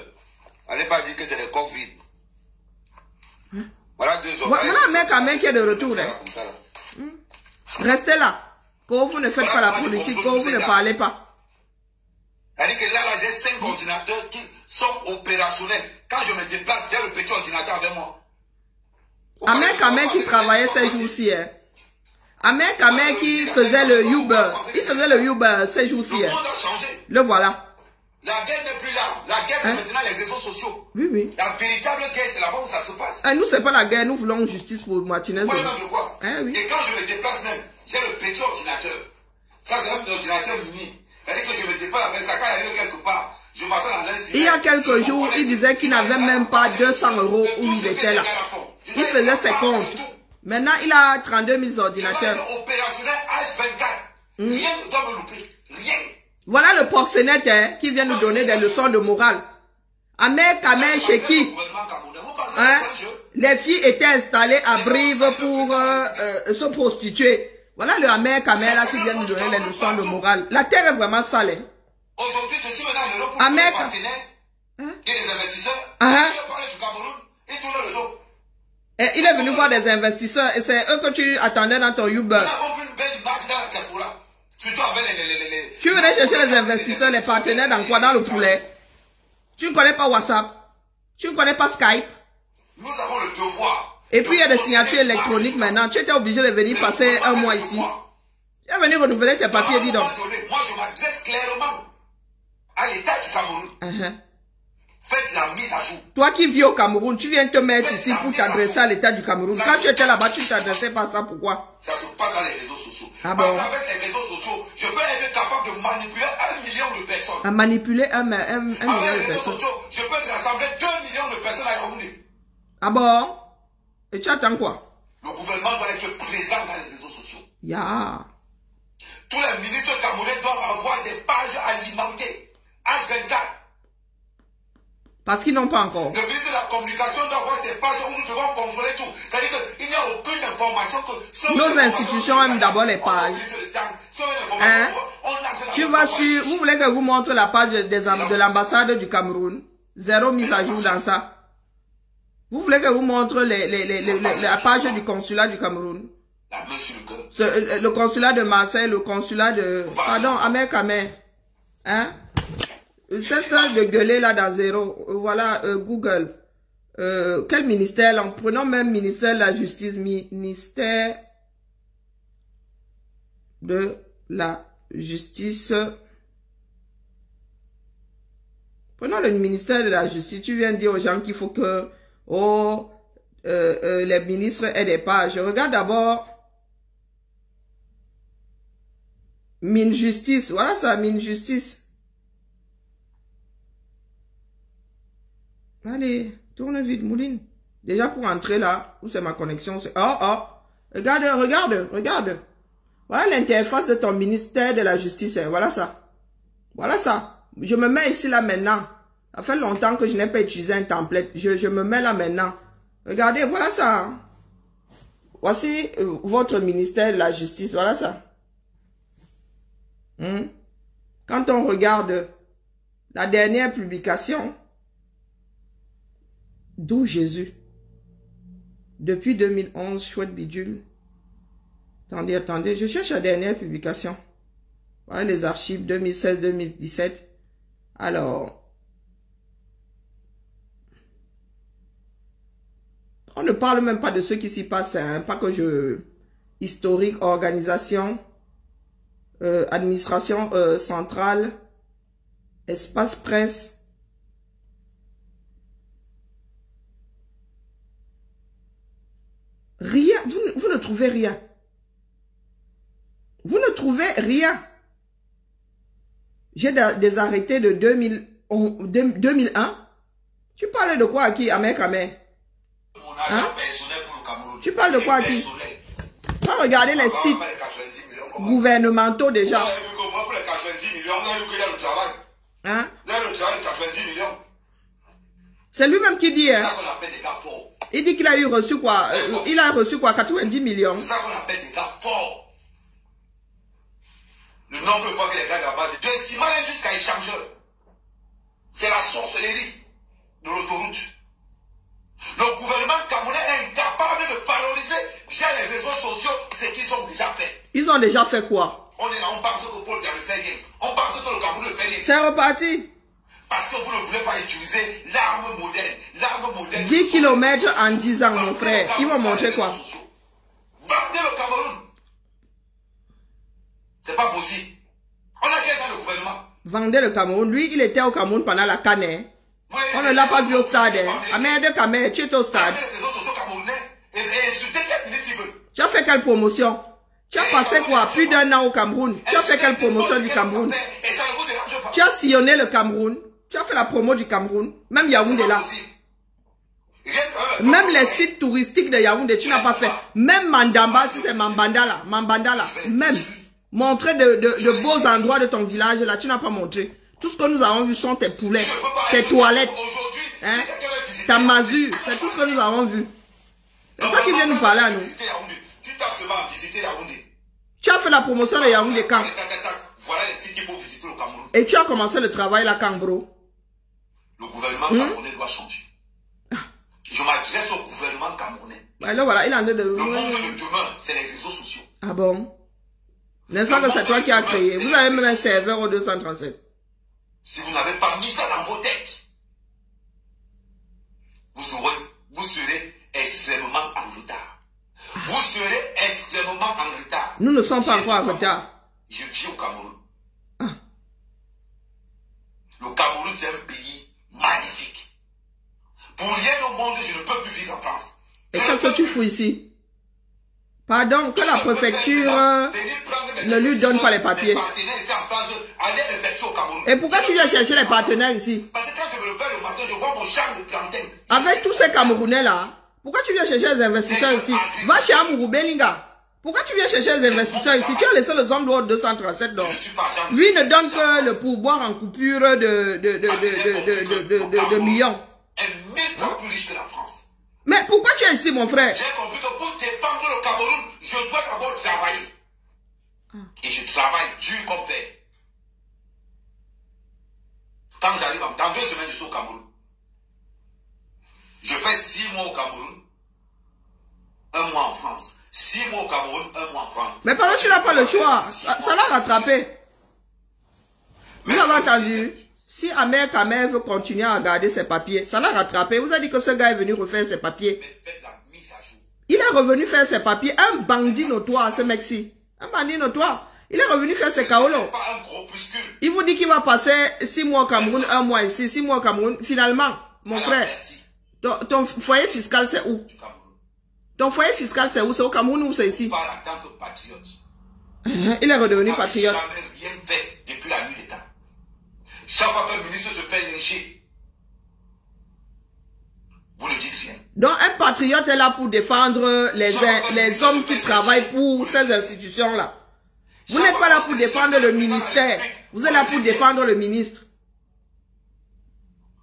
Allez pas dire que c'est des coques vides. Voilà 2 ordinateurs. Voilà un mec qui est de retour. Restez là. Quand vous ne faites pas la politique, quand vous ne parlez pas. C'est-à-dire que là, j'ai 5 ordinateurs qui sont opérationnels. Quand je me déplace, j'ai le petit ordinateur avec moi. Un mec qui travaillait ces jours-ci. Un mec qui faisait le Uber. Il faisait le Uber ces jours-ci. Le monde a changé. Le voilà. La guerre n'est plus là. La guerre, c'est maintenant les réseaux sociaux. Oui, oui. La véritable guerre, c'est là-bas où ça se passe. Nous, c'est pas la guerre. Nous voulons justice pour Martinez. Oui, même de quoi. Oui. Et quand je me déplace même, j'ai le petit ordinateur. Ça, c'est un ordinateur mini. C'est-à-dire que je me déplace avec ça. Quand il arrive quelque part, je m'assois dans un cinéma. Il y a quelques jours, il disait qu'il n'avait même pas 200 € où il était là. Il faisait ses comptes. Maintenant, il a 32 000 ordinateurs. Opérationnel H24. Rien ne doit me louper. Rien. Voilà le proxénète qui vient nous donner des leçons de morale. Ahmed Kamel Cheki. Les filles étaient installées à Brive pour se prostituer. Voilà le Ahmed Kamel là qui vient nous donner les leçons de morale. La terre est vraiment sale. Aujourd'hui, je suis maintenant en Europe pour des partenaires et des investisseurs. Je vais parler du Cameroun et tourner le dos. Et il est venu voir des investisseurs et c'est eux que tu attendais dans ton Uber. Nous avons pris une belle marche dans la diaspora. Surtout avec les... Tu venais chercher les investisseurs, les partenaires dans quoi? Dans le poulet. Tu ne connais pas WhatsApp. Tu ne connais pas Skype. Nous avons le devoir. Et puis il y a des signatures électroniques maintenant. Tu étais obligé de venir passer un mois ici. Tu es venu renouveler tes papiers, dis donc. Moi, je m'adresse clairement à l'État du Cameroun. Faites la mise à jour. Toi qui vis au Cameroun, tu viens te mettre ici pour t'adresser à l'État du Cameroun. Quand tu étais là-bas, tu ne t'adressais pas à ça. Pourquoi? Ça se passe dans les réseaux sociaux. Ah Parce bon? qu'avec les réseaux sociaux, je peux être capable de manipuler 1 million de personnes. À manipuler un million Avec de les réseaux personnes. sociaux, je peux rassembler 2 millions de personnes à Yaoundé. Ah bon? Et tu attends quoi? Le gouvernement doit être présent dans les réseaux sociaux. Ya. Tous les ministres camerounais doivent avoir des pages alimentées. H24. Parce qu'ils n'ont pas encore. Le ministre de la Communication doit avoir ses pages où nous devons contrôler tout. C'est-à-dire qu'il n'y a aucune information que... Nos institutions aiment d'abord les pages. Tu vas sur... Vous voulez que je vous montre la page de l'ambassade du Cameroun? Zéro mise à jour dans ça. Vous voulez que je vous montre la page du consulat du Cameroun? Le consulat de Marseille, le consulat de... Pardon, Ahmed Kamel. Hein? Cesse de gueuler là dans zéro. Voilà, Google. Quel ministère là? Prenons même ministère de la Justice. Ministère de la Justice. Prenons le ministère de la Justice. Tu viens dire aux gens qu'il faut que les ministres aient des pages. Je regarde d'abord Mine Justice. Voilà ça, Mine Justice. Allez, tourne vite, Mouline. Déjà pour entrer là, où c'est ma connexion, c'est... Oh. Regarde. Voilà l'interface de ton ministère de la Justice. Voilà ça. Je me mets ici là maintenant. Ça fait longtemps que je n'ai pas utilisé un template. Je me mets là maintenant. Regardez, voilà ça. Voici votre ministère de la Justice. Voilà ça. Quand on regarde la dernière publication... D'où Jésus. Depuis 2011, chouette bidule. Attendez. Je cherche la dernière publication. Voilà les archives 2016-2017. Alors. On ne parle même pas de ce qui s'y passe, hein, pas que je... Historique, organisation, administration centrale, espace presse. Rien, vous ne trouvez rien. Vous ne trouvez rien. J'ai des arrêtés de 2001. Tu parles de quoi à qui, Ahmed Ahmed? Hein? Tu parles de quoi à qui? Va regarder les sites gouvernementaux déjà. Hein? C'est lui-même qui dit. Hein? Il dit qu'il a eu reçu quoi? Il a reçu quoi? 90 millions. C'est ça qu'on appelle des gars forts. Le nombre de fois que les gars là-bas, de ciment jusqu'à échangeur. C'est la sorcellerie de l'autoroute. Le gouvernement camerounais est incapable de valoriser via les réseaux sociaux ce qu'ils ont déjà fait. Ils ont déjà fait quoi? On est là, on pense que Paul ne fait rien. On pense que le Cameroun ne fait rien. C'est reparti. Parce que vous ne voulez pas utiliser l'arme moderne. L'arme moderne. 10 km en 10 ans, mon frère. Ils vont montrer quoi? Vendez le Cameroun. C'est pas possible. On a quel genre de gouvernement? Vendez le Cameroun. Lui, il était au Cameroun pendant la canne. Hein? On ne l'a pas vu au stade. Hein? Ahmed Kamé, tu étais au stade. Tu as fait quelle promotion? Tu as passé quoi? Plus d'1 an au Cameroun. Tu as fait quelle promotion du Cameroun? Tu as sillonné le Cameroun. Tu as fait la promo du Cameroun. Même Yaoundé là. Même les sites touristiques de Yaoundé, tu n'as pas fait. Même Mandamba, si c'est Mambanda là. Mambanda là. Même. Montrer de beaux endroits de ton village là, tu n'as pas montré. Tout ce que nous avons vu sont tes poulets, tes toilettes, hein, ta masure, c'est tout ce que nous avons vu. C'est toi qui viens nous parler à nous. Tu as fait la promotion de Yaoundé quand? Et tu as commencé le travail là quand, bro? Le gouvernement camerounais doit changer. Je m'adresse au gouvernement camerounais. Alors voilà, il en est de... Le monde de demain, c'est les réseaux sociaux. Ah bon? N'est-ce pas que c'est toi qui as créé? Vous avez même un serveur au 237. Si vous n'avez pas mis ça dans vos têtes, vous serez extrêmement en retard. Vous serez extrêmement en retard. Nous ne sommes pas encore en retard. Je vis au Cameroun. Le Cameroun, c'est un pays magnifique. Pour rien au monde, je ne peux plus vivre en France. Et qu'est-ce que tu fous ici? Pardon, que la préfecture ne lui donne pas les papiers. Et pourquoi tu viens chercher les partenaires ici? Parce que quand je me lève le matin, je vois mon charme de plantain. Avec tous ces Camerounais là, pourquoi tu viens chercher les investisseurs ici? Va chez Amourou Belinga. Pourquoi tu viens chercher les investisseurs ici? Tu as laissé le homme de 237 donc. Lui ne donne que le pourboire en coupure de millions. Elle est 1000 fois plus riche que la France. Mais pourquoi tu es ici, mon frère? J'ai compris que pour défendre le Cameroun, je dois d'abord travailler. Et je travaille dur comme père. Quand j'arrive, dans 2 semaines, je suis au Cameroun. Je fais 6 mois au Cameroun, 1 mois en France. 6 mois au Cameroun, 1 mois en France. Mais pendant que tu n'as pas le choix, ça l'a rattrapé. Vous avez entendu? Si Ahmed Kamé veut continuer à garder ses papiers, ça l'a rattrapé. Vous avez dit que ce gars est venu refaire ses papiers. Il est revenu faire ses papiers. Un bandit notoire, ce mec-ci. Un bandit notoire. Il est revenu faire ses kaolos. Il vous dit qu'il va passer 6 mois au Cameroun, 1 mois ici, 6 mois au Cameroun. Finalement, mon frère, ton foyer fiscal c'est où? Ton foyer fiscal c'est où? C'est au Cameroun ou c'est ici? Il est redevenu patriote. Je n'ai jamais rien fait depuis la nuit des temps. Chaque fois que le ministre se fait lyncher, vous ne dites rien. Donc un patriote est là pour défendre les hommes qui travaillent pour ces institutions-là. Vous n'êtes pas là pour défendre le ministère. Vous êtes là pour défendre le ministre.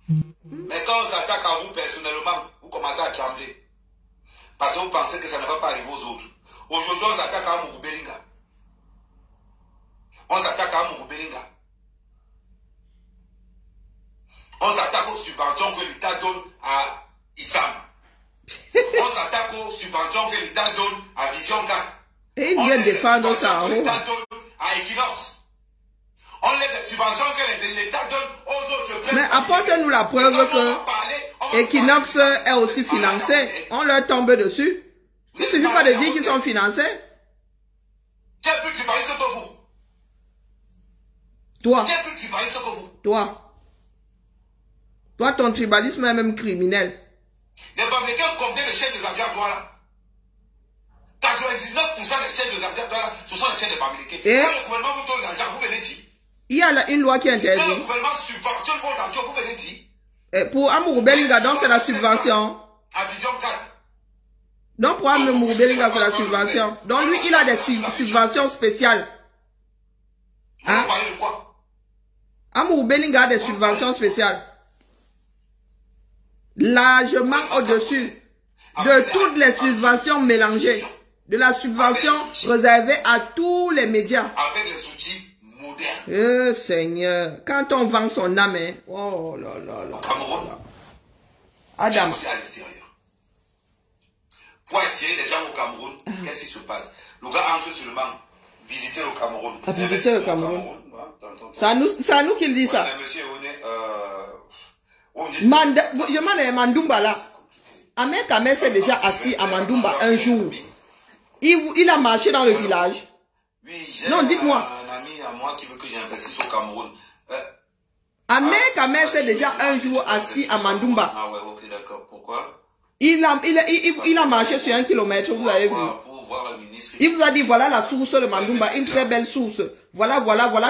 Mais quand on s'attaque à vous personnellement, vous commencez à trembler. Parce que vous pensez que ça ne va pas arriver aux autres. Aujourd'hui, on s'attaque à Amourou Belinga. On s'attaque à Amourou Belinga. On s'attaque aux subventions que l'État donne à Issam. On s'attaque aux subventions que l'État donne à Vision 4. Et il vient défendre ça. Que l'État donne à Equinox. On lève les subventions que l'État donne aux autres. Mais apporte-nous la preuve que Equinox est aussi financé. On leur tombe dessus. Il ne suffit pas de dire qu'ils sont financés. Qui est plus tribaliste que vous? Toi. Qui est plus tribaliste que vous? Toi. Toi, ton tribalisme est même criminel. Les Bamileke, combien de chaînes de l'argent doit là? 99% des chaînes de l'argent doit là, ce sont les chaînes de Bamileke. Quand le gouvernement vous donne l'argent, vous venez dire. Il y a une loi qui interdit. Quand le gouvernement subventionne vos argent, vous venez dire. Pour Amourou Belinga, donc c'est la subvention. À Vision 4. Donc pour Amourou Belinga, c'est la subvention. Donc lui, il a des subventions spéciales. Hein? Vous parlez de quoi? Amourou Belinga a des subventions spéciales. Largement au-dessus de toutes les subventions mélangées. De la subvention réservée à tous les médias. Avec les outils modernes. Seigneur, quand on vend son âme, hein, oh là là là. Cameroun. Adam. Aussi à l'extérieur. Pour attirer les gens au Cameroun, qu'est-ce qui se passe? Le gars entre seulement visiter le Cameroun. À visiter le Cameroun. C'est à nous qu'il dit ça. Monsieur, je m'en ai Mandoumba là. Ahmed Kamel s'est déjà assis à Mandoumba un jour. Il a marché dans le village. Oui, j'ai non, dites-moi. Un ami à moi qui veut que j'investisse au Cameroun. Ahmed Kamel s'est déjà un jour assis à Mandoumba. Ah ouais, ok, d'accord. Pourquoi? Il a marché sur 1 kilomètre, vous avez vu. Pour voir la ministre. Il vous a dit, voilà la source de Mandoumba, une très belle source. Voilà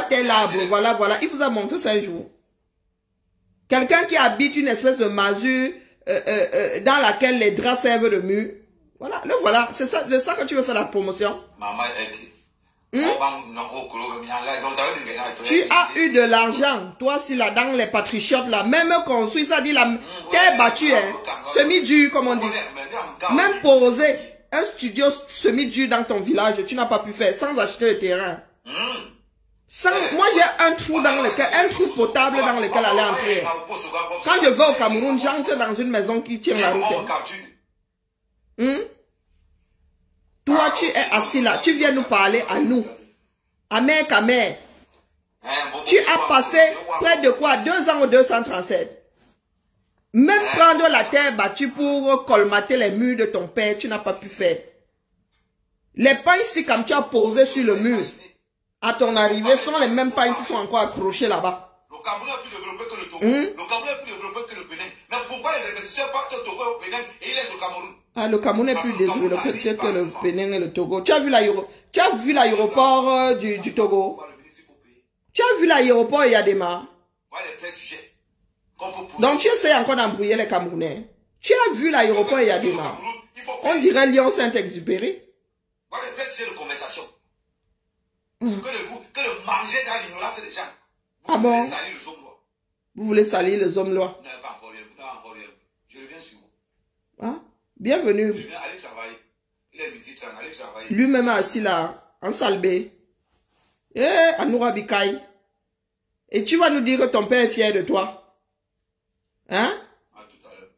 tel arbre, voilà. Il vous a montré ça un jour. Quelqu'un qui habite une espèce de masure dans laquelle les draps servent de mur. Voilà, le voilà. C'est ça que tu veux faire la promotion. Maman, tu as eu de l'argent, toi aussi là, dans les patriotes là, même construit, ça dit la terre battue, hein, semi-dur comme on dit. Même poser un studio semi-dur dans ton village, tu n'as pas pu faire sans acheter le terrain. Moi j'ai un trou dans lequel, un trou potable dans lequel aller entrer. Quand je vais au Cameroun, j'entre dans une maison qui tient la route. Toi, tu es assis là, tu viens nous parler à nous. Amer Kamer. Tu as passé près de quoi 2 ans au 237. Même prendre la terre battue pour colmater les murs de ton père, tu n'as pas pu faire. Les pains ici, comme tu as posé sur le mur, à ton arrivée, sont les mêmes pains qui sont encore accrochés là-bas. Le Cameroun est plus développé que le Togo. Le Cameroun est plus développé que le Bénin. Mais pourquoi les investisseurs partent au Togo et au Bénin et ils laissent au Cameroun? Ah, le Cameroun est plus développé que le Bénin et le Togo. Tu as vu l'aéroport du Togo? Tu as vu l'aéroport Yadema? Donc tu essaies encore d'embrouiller les Camerounais. Tu as vu l'aéroport Yadema? On dirait Lyon Saint-Exupéry. Voilà les vrais sujets de conversation. Que le manger dans l'ignorance des gens. Ah bon? Vous voulez salir les hommes lois? Non, pas encore rien. Je reviens sur vous. Ah? Bienvenue. Je viens aller travailler. Il est visite, aller travailler. Lui-même assis là, en salbé. Anoura Bikaï. Et tu vas nous dire que ton père est fier de toi. Hein? À tout à l'heure.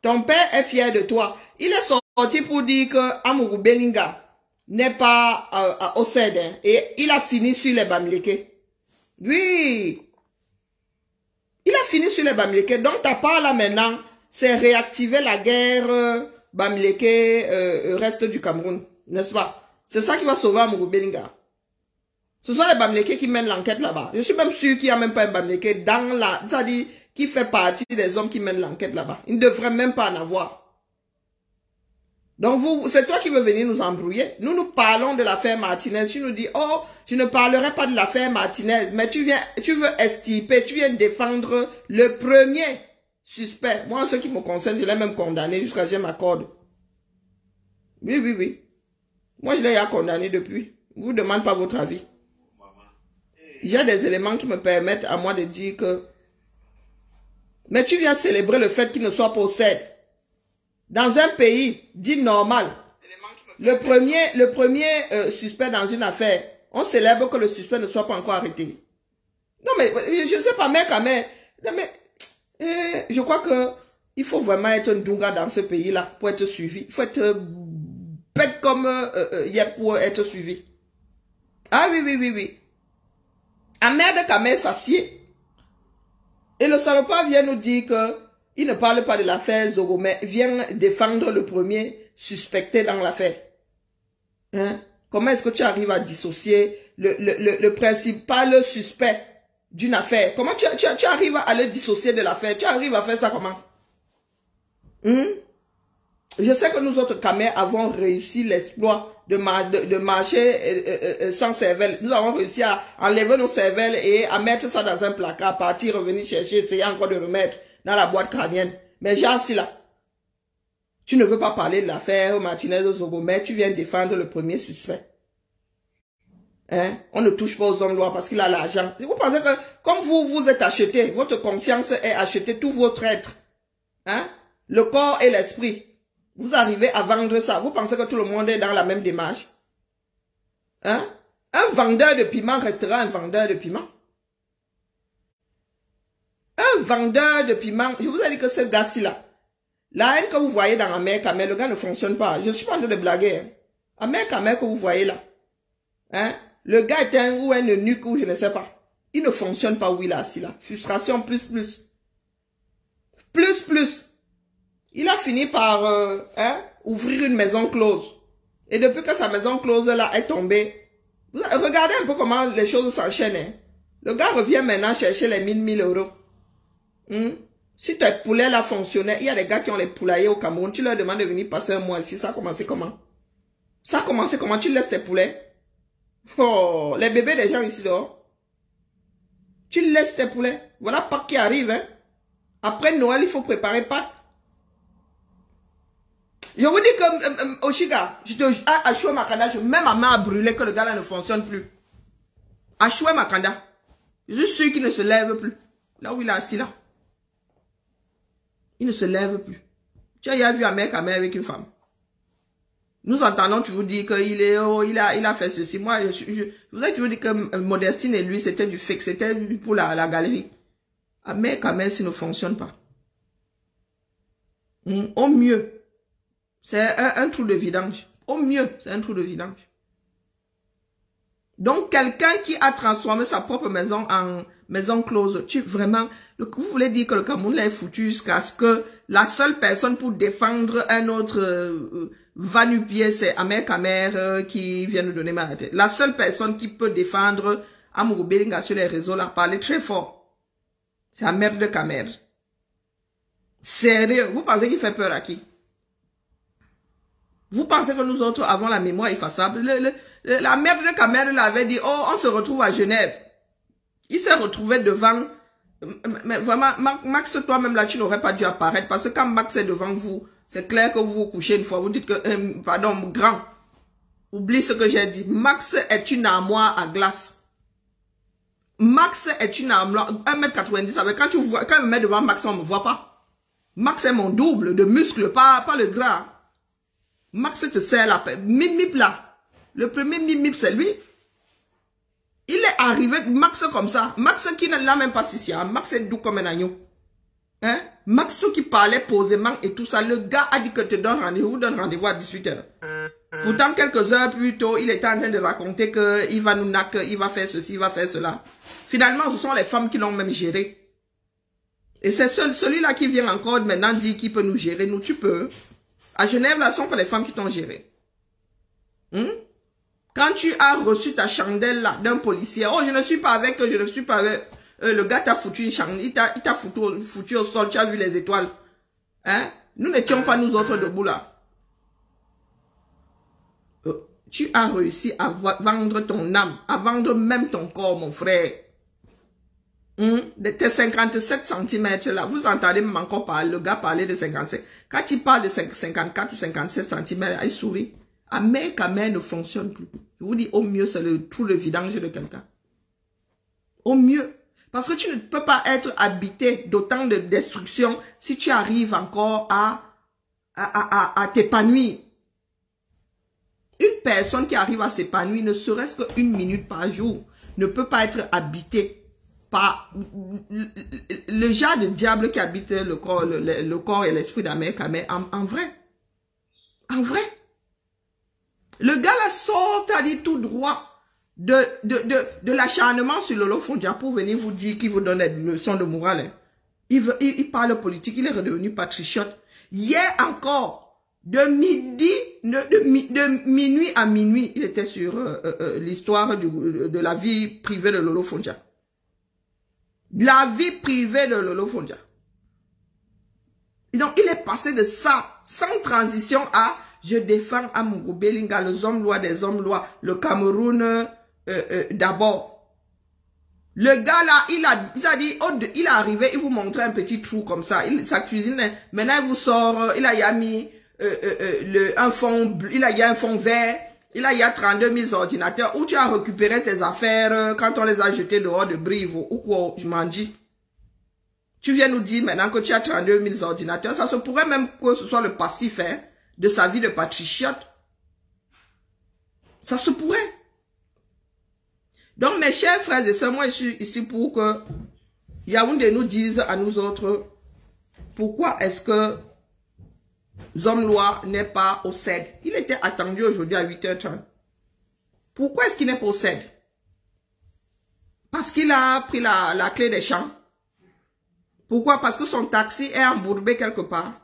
Ton père est fier de toi. Il est sorti pour dire que Amourou Belinga n'est pas au CED. Et il a fini sur les Bamileke. Oui. Il a fini sur les Bamileke. Donc ta part là maintenant, c'est réactiver la guerre Bamileke reste du Cameroun. N'est-ce pas? C'est ça qui va sauver Amourou Belinga. Ce sont les Bamileke qui mènent l'enquête là-bas. Je suis même sûr qu'il n'y a même pas un Bamileke dans la... C'est-à-dire qui fait partie des hommes qui mènent l'enquête là-bas. Il ne devrait même pas en avoir. Donc c'est toi qui veux venir nous embrouiller. Nous parlons de l'affaire Martinez. Tu nous dis, oh, je ne parlerai pas de l'affaire Martinez. Mais tu veux extirper, tu viens défendre le premier suspect. Moi, en ce qui me concerne, je l'ai même condamné jusqu'à ce que je m'accorde. Oui. Moi, je l'ai condamné depuis. Je ne vous demande pas votre avis. J'ai des éléments qui me permettent à moi de dire que... Mais tu viens célébrer le fait qu'il ne soit pas au CED. Dans un pays dit normal, le premier suspect dans une affaire, on célèbre que le suspect ne soit pas encore arrêté. Non mais, je ne sais pas, mec, je crois que il faut vraiment être un Dunga dans ce pays-là pour être suivi. Il faut être bête comme Yep pour être suivi. Ah oui. Ahmed Kamel s'assied. Et le salopard vient nous dire que il ne parle pas de l'affaire Zogo, mais vient défendre le premier suspecté dans l'affaire. Hein? Comment est-ce que tu arrives à dissocier le principal suspect d'une affaire? Comment tu arrives à le dissocier de l'affaire? Tu arrives à faire ça comment? Je sais que nous autres Kamel avons réussi l'exploit de marcher sans cervelle. Nous avons réussi à enlever nos cervelles et à mettre ça dans un placard, partir, revenir chercher, essayer encore de remettre dans la boîte crânienne. Mais j'ai assis là. Tu ne veux pas parler de l'affaire Martinez de Zogo, mais tu viens défendre le premier suspect. Hein? On ne touche pas aux hommes lois parce qu'il a l'argent. Vous pensez que comme vous êtes acheté, votre conscience est achetée, tous vos traîtres, hein? Le corps et l'esprit, vous arrivez à vendre ça. Vous pensez que tout le monde est dans la même démarche? Hein? Un vendeur de piment restera un vendeur de piment. Un vendeur de piment, je vous ai dit que ce gars-ci là, la haine que vous voyez dans Ahmed Kamel, le gars ne fonctionne pas. Je ne suis pas en train de blaguer. Hein. Ahmed Kamel que vous voyez là, hein? Le gars est un ou un eunuque ou je ne sais pas. Il ne fonctionne pas où il est assis là. Frustration plus. Il a fini par ouvrir une maison close. Et depuis que sa maison close là est tombée, regardez un peu comment les choses s'enchaînent. Hein. Le gars revient maintenant chercher les 1000 euros. Si tes poulets là fonctionnaient, il y a des gars qui ont les poulaillers au Cameroun, tu leur demandes de venir passer un mois ici, ça a commencé comment? Ça a commencé comment? Tu laisses tes poulets? Oh, les bébés des gens ici dehors. Tu laisses tes poulets. Voilà Pâques qui arrive. Hein. Après Noël, il faut préparer Pâques. Je vous dis que Oshiga, à Choué Makanda, je mets ma main à brûler que le gars là ne fonctionne plus. À Choué Makanda, je suis sûr qu'il ne se lève plus. Là où il est assis là. Il ne se lève plus. Tu as vu un mec avec une femme. Nous entendons toujours dire qu'il est, il a fait ceci. Moi, je vous ai toujours dit que Modestine et lui, c'était du fake, c'était pour la galerie. Mais quand même, ça ne fonctionne pas. Au mieux, c'est un trou de vidange. Au mieux, c'est un trou de vidange. Donc, quelqu'un qui a transformé sa propre maison en maison close, vous voulez dire que le Cameroun l'a foutu jusqu'à ce que la seule personne pour défendre un autre va-nu-pied, c'est Ahmed Kamel qui vient nous donner mal à la tête. La seule personne qui peut défendre Amourou Belinga sur les réseaux, là, parler très fort, c'est Ahmed Kamel. Sérieux, vous pensez qu'il fait peur à qui? Vous pensez que nous autres avons la mémoire effaçable? La mère de Kamel l'avait dit, oh, on se retrouve à Genève. Il s'est retrouvé devant... Mais vraiment, Max, toi-même là, tu n'aurais pas dû apparaître. Parce que quand Max est devant vous, c'est clair que vous vous couchez une fois. Vous dites que, pardon, grand. Oublie ce que j'ai dit. Max est une armoire à glace. Max est une armoire, 1m90. Avec quand il me met devant Max, on ne me voit pas. Max est mon double de muscles, pas le gras. Max te sert la paix. Mip là. Le premier mip c'est lui. Il est arrivé, Max comme ça. Max qui ne l'a même pas si hein. Max est doux comme un agneau. Hein? Max qui parlait posément et tout ça. Le gars a dit que te donne rendez-vous à 18h. Pourtant, quelques heures plus tôt, il était en train de raconter qu'il va nous nac, il va faire ceci, il va faire cela. Finalement, ce sont les femmes qui l'ont même géré. Et c'est celui-là qui vient encore maintenant dire qu'il peut nous gérer. Nous, tu peux. À Genève, là, ce sont pas les femmes qui t'ont géré. Quand tu as reçu ta chandelle là d'un policier, oh, je ne suis pas avec, le gars t'a foutu une chandelle, il t'a foutu au sol, tu as vu les étoiles. Hein? Nous n'étions pas nous autres debout là. Tu as réussi à vendre ton âme, à vendre même ton corps, mon frère. De tes 57 cm là, vous entendez même encore parler, le gars parler de 57. Quand il parle de 54 ou 57 cm, il sourit. Ahmed Kamel ne fonctionne plus. Je vous dis, au mieux, c'est le trou de vidange de quelqu'un. Au mieux. Parce que tu ne peux pas être habité d'autant de destruction si tu arrives encore à t'épanouir. Une personne qui arrive à s'épanouir, ne serait-ce qu'une minute par jour, ne peut pas être habitée par le genre de diable qui habite le corps et l'esprit d'Ahmed Kamel en vrai. En vrai. Le gars là sort, t'as dit tout droit de l'acharnement sur Lolo Fondia pour venir vous dire qu'il vous donne des leçons de morale. Hein. Il parle politique, il est redevenu patriote. Hier encore, de minuit à minuit, il était sur l'histoire de la vie privée de Lolo Fondia. La vie privée de Lolo Fondia. Et donc, il est passé de ça, sans transition, à je défends Amourou Belinga, les hommes lois des hommes lois, le Cameroun d'abord. Le gars là, il a dit, il est arrivé, il vous montrait un petit trou comme ça, sa cuisine, maintenant il vous sort, il a mis un fond, il a un fond vert, il y a 32 000 ordinateurs, où tu as récupéré tes affaires quand on les a jetés dehors de Brive, ou quoi, je m'en dis. Tu viens nous dire maintenant que tu as 32 000 ordinateurs, ça se pourrait même que ce soit le passif hein, de sa vie de patriote. Ça se pourrait. Donc, mes chers frères et sœurs, moi, je suis ici pour que Yaoundé nous dise à nous autres pourquoi est-ce que Zomlois n'est pas au CED. Il était attendu aujourd'hui à 8h30. Pourquoi est-ce qu'il n'est pas au CED? Parce qu'il a pris la clé des champs. Pourquoi? Parce que son taxi est embourbé quelque part.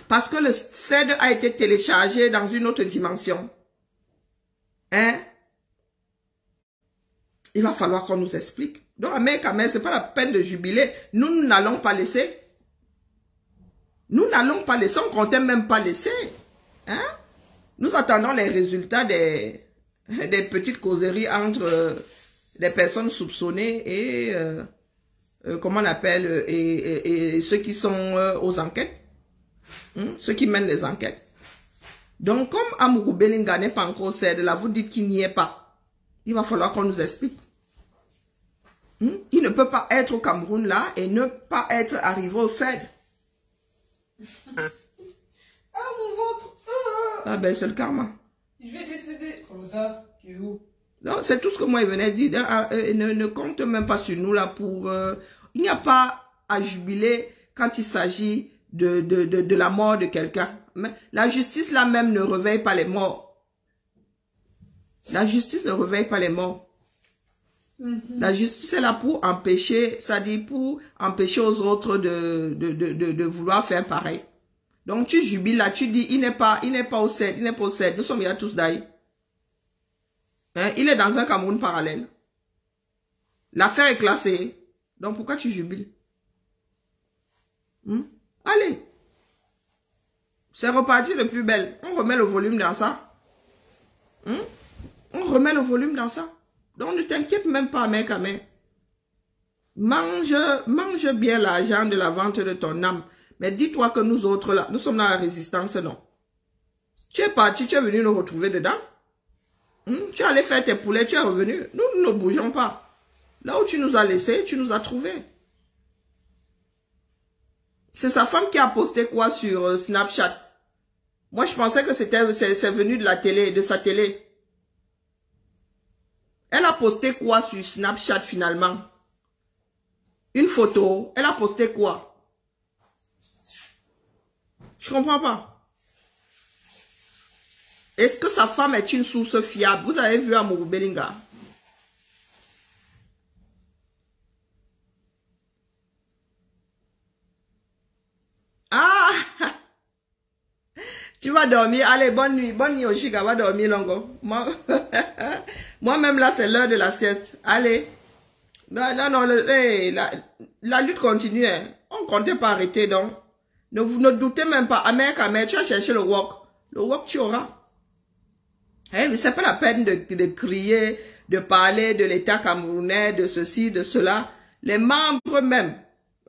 Parce que le CED a été téléchargé dans une autre dimension. Hein? Il va falloir qu'on nous explique. Donc, Amé, c'est pas la peine de jubiler. Nous n'allons pas laisser. Nous n'allons pas laisser. On ne comptait même pas laisser. Hein? Nous attendons les résultats des petites causeries entre les personnes soupçonnées et, comment on appelle, et ceux qui sont aux enquêtes. Ceux qui mènent les enquêtes. Donc, comme Amourou Belinga n'est pas encore CED, là, vous dites qu'il n'y est pas. Il va falloir qu'on nous explique. Il ne peut pas être au Cameroun là et ne pas être arrivé au CED. Ah, mon ventre. Ah ben, c'est le karma. Je vais décéder. Comment ça? Tu es où? Non, c'est tout ce que moi il venait dire. Ne compte même pas sur nous là pour... il n'y a pas à jubiler quand il s'agit de la mort de quelqu'un. La justice là même ne réveille pas les morts. La justice ne réveille pas les morts. La justice est là pour empêcher, c'est-à-dire pour empêcher aux autres de vouloir faire pareil. Donc tu jubiles là, tu dis il n'est pas au CED, il n'est pas au CED. Nous sommes là tous d'ailleurs. Hein? Il est dans un Cameroun parallèle. L'affaire est classée. Donc pourquoi tu jubiles? Allez. C'est reparti de plus belle. On remet le volume dans ça. On remet le volume dans ça. Donc ne t'inquiète même pas, mec, mais mange bien l'argent de la vente de ton âme. Mais dis-toi que nous autres là, nous sommes dans la résistance, non. Tu es parti, tu es venu nous retrouver dedans. Tu es allé faire tes poulets, tu es revenu. Nous ne bougeons pas. Là où tu nous as laissés, tu nous as trouvés. C'est sa femme qui a posté quoi sur Snapchat? Moi, je pensais que c'est venu de la télé, de sa télé. Elle a posté quoi sur Snapchat finalement? Une photo. Elle a posté quoi? Je comprends pas. Est-ce que sa femme est une source fiable? Vous avez vu Amourou Belinga? Ah! Tu vas dormir. Allez, bonne nuit Oshika, va dormir Longo. Moi-même là, c'est l'heure de la sieste. Allez. Non, la lutte continue. Hein. On ne comptait pas arrêter donc. Ne doutez même pas. Amer, tu as cherché le wok. Le wok, tu auras. Eh, mais c'est pas la peine de crier, de parler de l'État camerounais, de ceci, de cela. Les membres même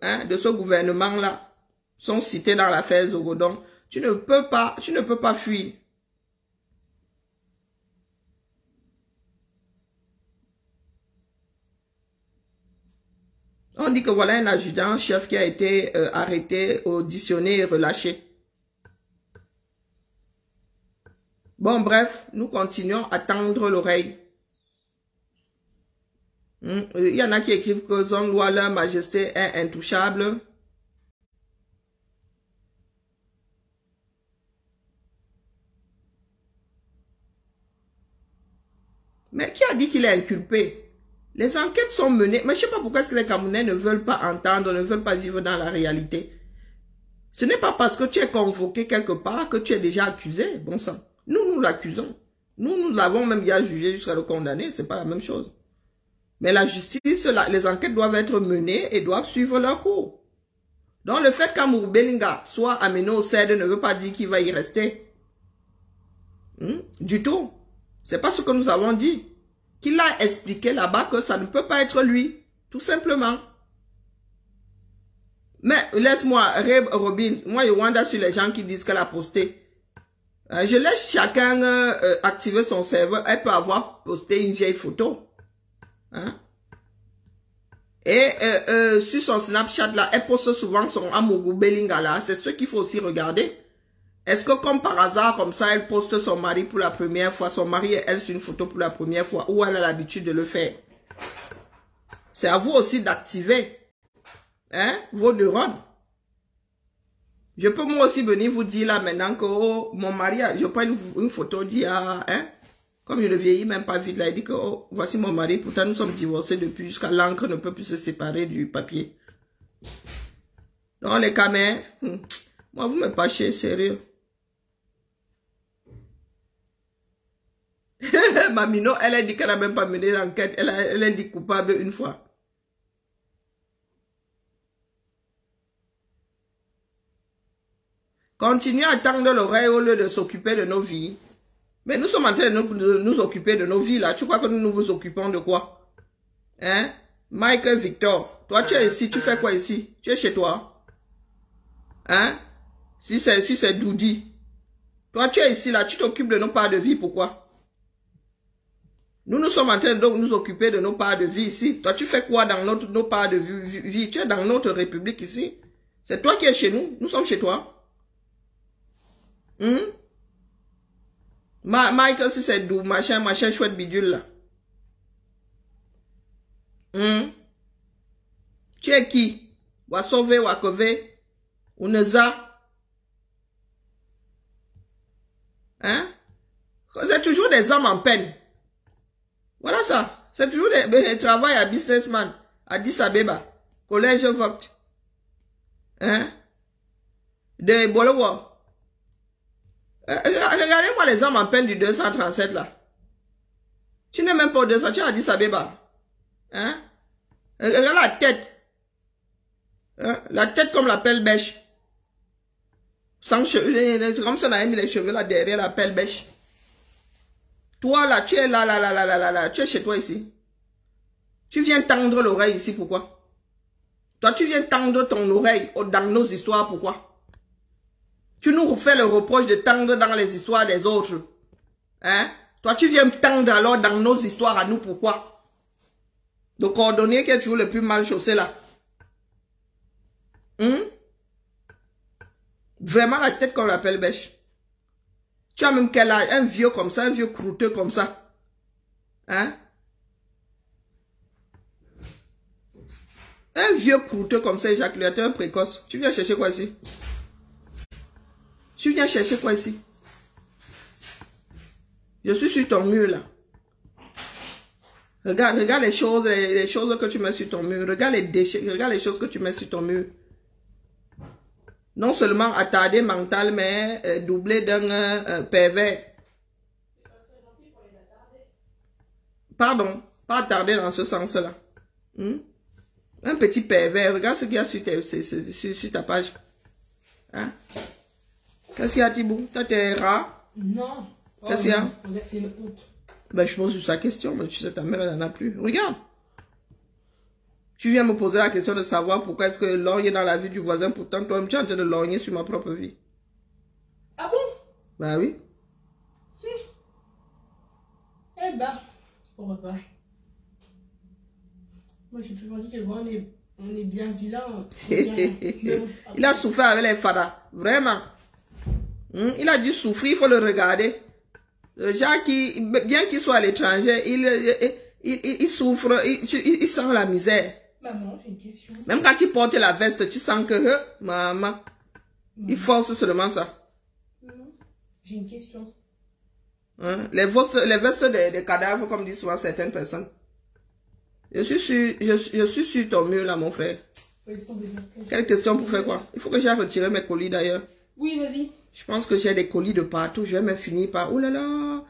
de ce gouvernement-là sont cités dans l'affaire Zogodon. Tu ne peux pas fuir. On dit que voilà un adjudant-chef qui a été arrêté, auditionné et relâché. Bon, bref, nous continuons à tendre l'oreille. Il y en a qui écrivent que Zone Loi, leur majesté est intouchable. Mais qui a dit qu'il est inculpé? Les enquêtes sont menées. Mais je ne sais pas pourquoi est-ce que les Camerounais ne veulent pas entendre, ne veulent pas vivre dans la réalité. Ce n'est pas parce que tu es convoqué quelque part que tu es déjà accusé. Bon sang. Nous l'accusons. Nous l'avons même déjà jugé jusqu'à le condamner. C'est pas la même chose. Mais la justice, les enquêtes doivent être menées et doivent suivre leur cours. Donc le fait qu'Amourou Belinga soit amené au CED ne veut pas dire qu'il va y rester. Du tout. C'est pas ce que nous avons dit. Qu'il a expliqué là-bas que ça ne peut pas être lui. Tout simplement. Mais laisse-moi, Robin, moi je wonder sur les gens qui disent qu'elle a posté. Je laisse chacun activer son serveur. Elle peut avoir posté une vieille photo. Hein? Et sur son Snapchat là, elle poste souvent son Amourou Belinga là. C'est ce qu'il faut aussi regarder. Est-ce que comme par hasard, comme ça, elle poste son mari pour la première fois, son mari et elle sur une photo pour la première fois, ou elle a l'habitude de le faire? C'est à vous aussi d'activer vos neurones. Je peux moi aussi venir vous dire là maintenant que oh, mon mari, je prends une photo d'il y a, comme je le vieillis même pas vite là, il dit que oh, voici mon mari, pourtant nous sommes divorcés depuis jusqu'à l'encre ne peut plus se séparer du papier. Donc les caméras, moi vous me pâchez, sérieux. Mamino, elle a dit qu'elle n'a même pas mené l'enquête, elle a dit coupable une fois. Continuez à tendre l'oreille au lieu de s'occuper de nos vies. Mais nous sommes en train de nous occuper de nos vies là. Tu crois que nous nous occupons de quoi? Hein? Michael Victor, toi tu es ici, tu fais quoi ici? Tu es chez toi? Hein? Si c'est Doudi. Toi tu es ici là, tu t'occupes de nos parts de vie, pourquoi? Nous sommes en train de nous occuper de nos parts de vie ici. Toi tu fais quoi dans nos parts de vie? Tu es dans notre république ici. C'est toi qui es chez nous, nous sommes chez toi. Michael, si c'est doux, machin chouette bidule là. Tu es qui? Wasove, Wakove, Uneza. Hein? C'est toujours des hommes en peine. Voilà ça. C'est toujours des travail à businessman. Addis Abeba. Collège Vogt. Hein? De Bolowo. Regardez-moi les hommes en peine du 237 là. Tu n'es même pas au 200, tu as dit Abeba. Hein? Regarde la tête. Hein? La tête comme la pelle bêche. Sans cheveux. C'est comme si on avait mis les cheveux là derrière la pelle bêche. Toi là, tu es là. Tu es chez toi ici. Tu viens tendre l'oreille ici, pourquoi? Toi, tu viens tendre ton oreille dans nos histoires, pourquoi? Tu nous refais le reproche de tendre dans les histoires des autres. Hein? Toi, tu viens tendre alors dans nos histoires à nous, pourquoi? Le cordonnier qui est toujours le plus mal chaussé là. Vraiment la tête qu'on l'appelle bêche. Tu as même quel âge? Un vieux comme ça, un vieux croûteux comme ça. Hein? Un vieux croûteux comme ça, éjaculateur précoce. Tu viens chercher quoi ici? Tu viens chercher quoi ici? Je suis sur ton mur là. Regarde les choses que tu mets sur ton mur. Regarde les déchets, regarde les choses que tu mets sur ton mur. Non seulement attardé mental, mais doublé d'un pervers. Pardon, pas attardé dans ce sens-là. Un petit pervers. Regarde ce qu'il y a sur ta page. Hein? Qu'est-ce qu'il y a, Thibou? Toi, t'es rat? Non. Qu'est-ce qu'il y a? On a fait une honte. Ben, je pose juste la question, mais tu sais, ta mère, elle n'en a plus. Regarde. Tu viens me poser la question de savoir pourquoi est-ce que lorgner dans la vie du voisin, pourtant, toi-même, tu es en train de lorgner sur ma propre vie. Ah bon? Ben oui. Eh ben, au revoir. Moi, j'ai toujours dit que on est bien vilain. Il a souffert avec les fadas. Vraiment. Il a dû souffrir, il faut le regarder. Jacques, bien qu'il soit à l'étranger, il souffre, il sent la misère. Maman, j'ai une question. Même quand il porte la veste, tu sens que, maman, il force seulement ça. Maman, j'ai une question. Hein? Les vestes des cadavres, comme disent souvent certaines personnes. Je suis sur ton mur là, mon frère. Quelle question pour faire quoi? Il faut que j'aille retirer mes colis d'ailleurs. Oui, vas-y. Je pense que j'ai des colis de partout. Je vais me finir par... Oh là là!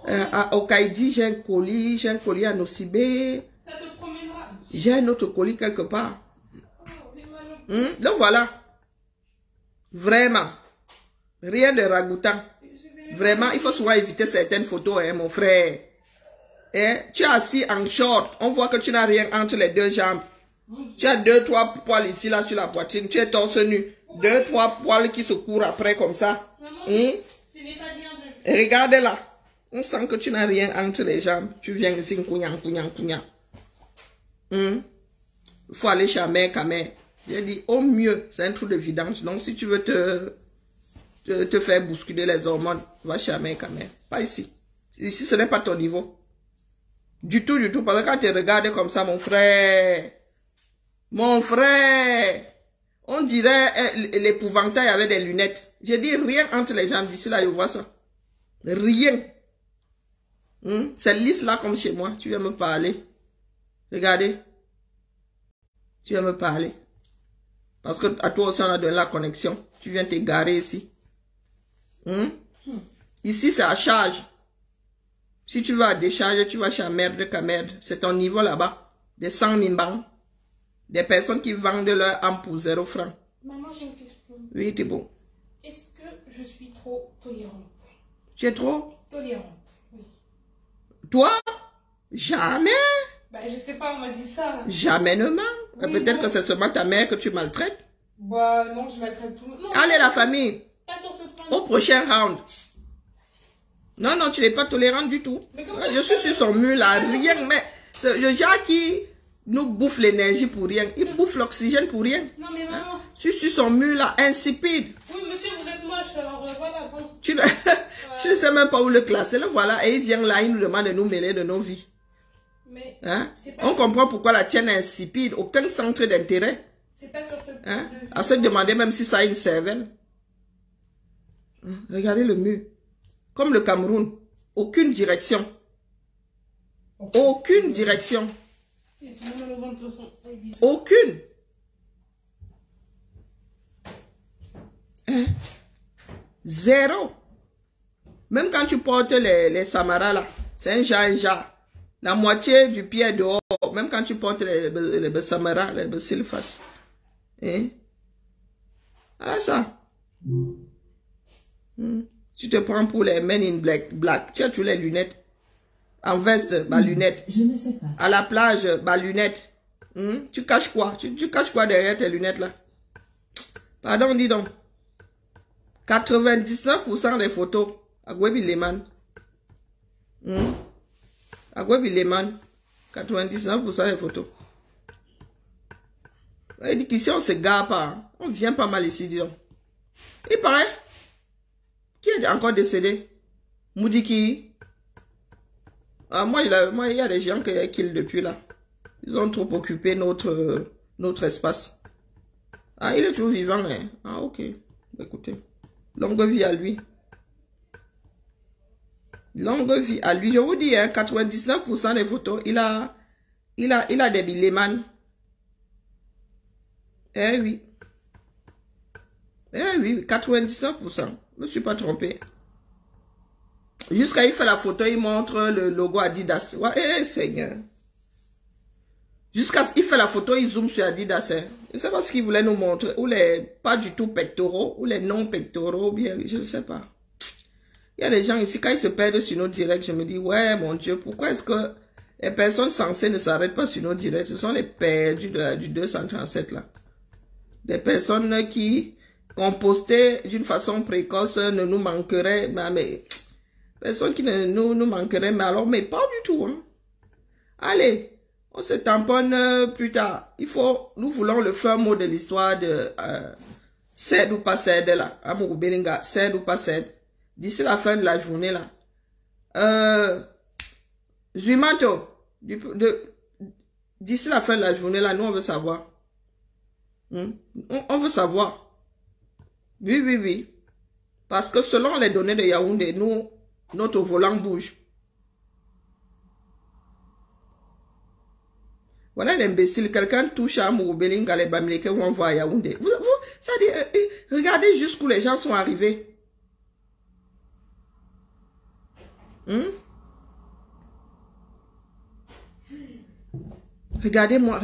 À Okaidi, j'ai un colis à Nosibé. Ça te promènera. J'ai un autre colis quelque part. Donc voilà. Vraiment. Rien de ragoûtant. Vraiment, il faut souvent éviter certaines photos, hein, mon frère. Eh, tu es assis en short. On voit que tu n'as rien entre les deux jambes. Tu as 2-3 poils ici, là, sur la poitrine. Tu es torse nu. 2-3 poils qui se courent après comme ça. Regarde là. On sent que tu n'as rien entre les jambes. Tu viens ici, cougnant. Il faut aller chez Amère Kamère. J'ai dit, au mieux, c'est un trou de vidange. Donc, si tu veux te faire bousculer les hormones, va chez Amère Kamère. Pas ici. Ici, ce n'est pas ton niveau. Du tout. Parce que quand tu regardes comme ça, mon frère, on dirait l'épouvantail avait des lunettes. J'ai dit rien entre les jambes. D'ici là, je vois ça. Rien. C'est lisse là comme chez moi. Tu viens me parler. Regardez. Tu viens me parler. Parce que à toi aussi, on a donné la connexion. Tu viens t'égarer ici. Ici, c'est à charge. Si tu vas à décharge, tu vas chez Amère Kamère. C'est ton niveau là-bas. Des 100 000 bancs. Des personnes qui vendent leur âme pour 0 francs. Maman, j'ai une question. Oui, t'es bon. Est-ce que je suis trop tolérante? Tu es trop Tolérante, oui. Toi? Jamais. Bah, je sais pas, on m'a dit ça. Jamais ne ment. Oui, peut-être que c'est seulement ta mère que tu maltraites. Bah, non, je maltraite tout. Non, Allez, la famille. pas sur ce plan. Au prochain round. Non, tu n'es pas tolérante du tout. Je suis sur son mur là, rien. Mais le genre qui nous bouffe l'énergie pour rien. Il bouffe l'oxygène pour rien. Non, mais maman. Hein? Je suis sur son mur là, insipide. Oui, monsieur, vous êtes moche, alors voilà. Bon. Tu ne sais même pas où le classer. Le voilà, et il vient là, il nous demande de nous mêler de nos vies. Mais hein? pas On comprend pourquoi la tienne est insipide. Aucun centre d'intérêt. C'est pas sur ce plan. Hein? À se demander même si ça a une cervelle. Regardez le mur. Comme le Cameroun. Aucune direction. Aucune direction. Aucune. Hein? Zéro. Même quand tu portes les samaras là, c'est un jar. La moitié du pied est dehors. Même quand tu portes les samaras, les sylphas. Hein? Voilà ça. Tu te prends pour les men in black. Tu as toujours les lunettes. En veste, lunettes. Je ne sais pas. À la plage, lunettes. Tu caches quoi? Tu caches quoi derrière tes lunettes là? Pardon, dis donc. 99% des photos. Agwebi Lehman. Agwebi Lehman. 99% des photos. Il dit qu'ici on se gare pas. On vient pas mal ici, dis donc. Il paraît. Qui est encore décédé? Moudiki. Ah, moi, il y a des gens qui kill depuis là. Ils ont trop occupé notre espace. Ah, il est toujours vivant, hein? Ah, ok. Écoutez. Longue vie à lui. Longue vie à lui. Je vous dis, hein, 99% des photos, il a des Bileman. Eh oui. Eh oui, 99%. Je ne me suis pas trompé. Jusqu'à il fait la photo, il montre le logo Adidas. Ouais, eh, Seigneur. Jusqu'à il fait la photo, il zoome sur Adidas. Hein. Je ne sais pas ce qu'il voulait nous montrer. Ou les pas du tout pectoraux, ou les non pectoraux, bien, je ne sais pas. Il y a des gens ici, quand ils se perdent sur nos directs, je me dis, ouais, mon Dieu, pourquoi est-ce que les personnes censées ne s'arrêtent pas sur nos directs? Ce sont les perdus du 237 là. Des personnes qui compostaient d'une façon précoce ne nous manqueraient, mais personne qui ne nous manquerait, mais alors, mais pas du tout. Hein. Allez, on se tamponne plus tard. Nous voulons le fin mot de l'histoire de cède ou pas cède là. Amour Belinga, cède ou pas cède. D'ici la fin de la journée là. Zuimato, d'ici la fin de la journée là, nous on veut savoir. On veut savoir. Oui. Parce que selon les données de Yaoundé, nous, Notre volant bouge. Voilà l'imbécile. Quelqu'un touche à Mouroubelinga, les Bamileke vont voir à Yaoundé. Ça dit, regardez jusqu'où les gens sont arrivés. Regardez-moi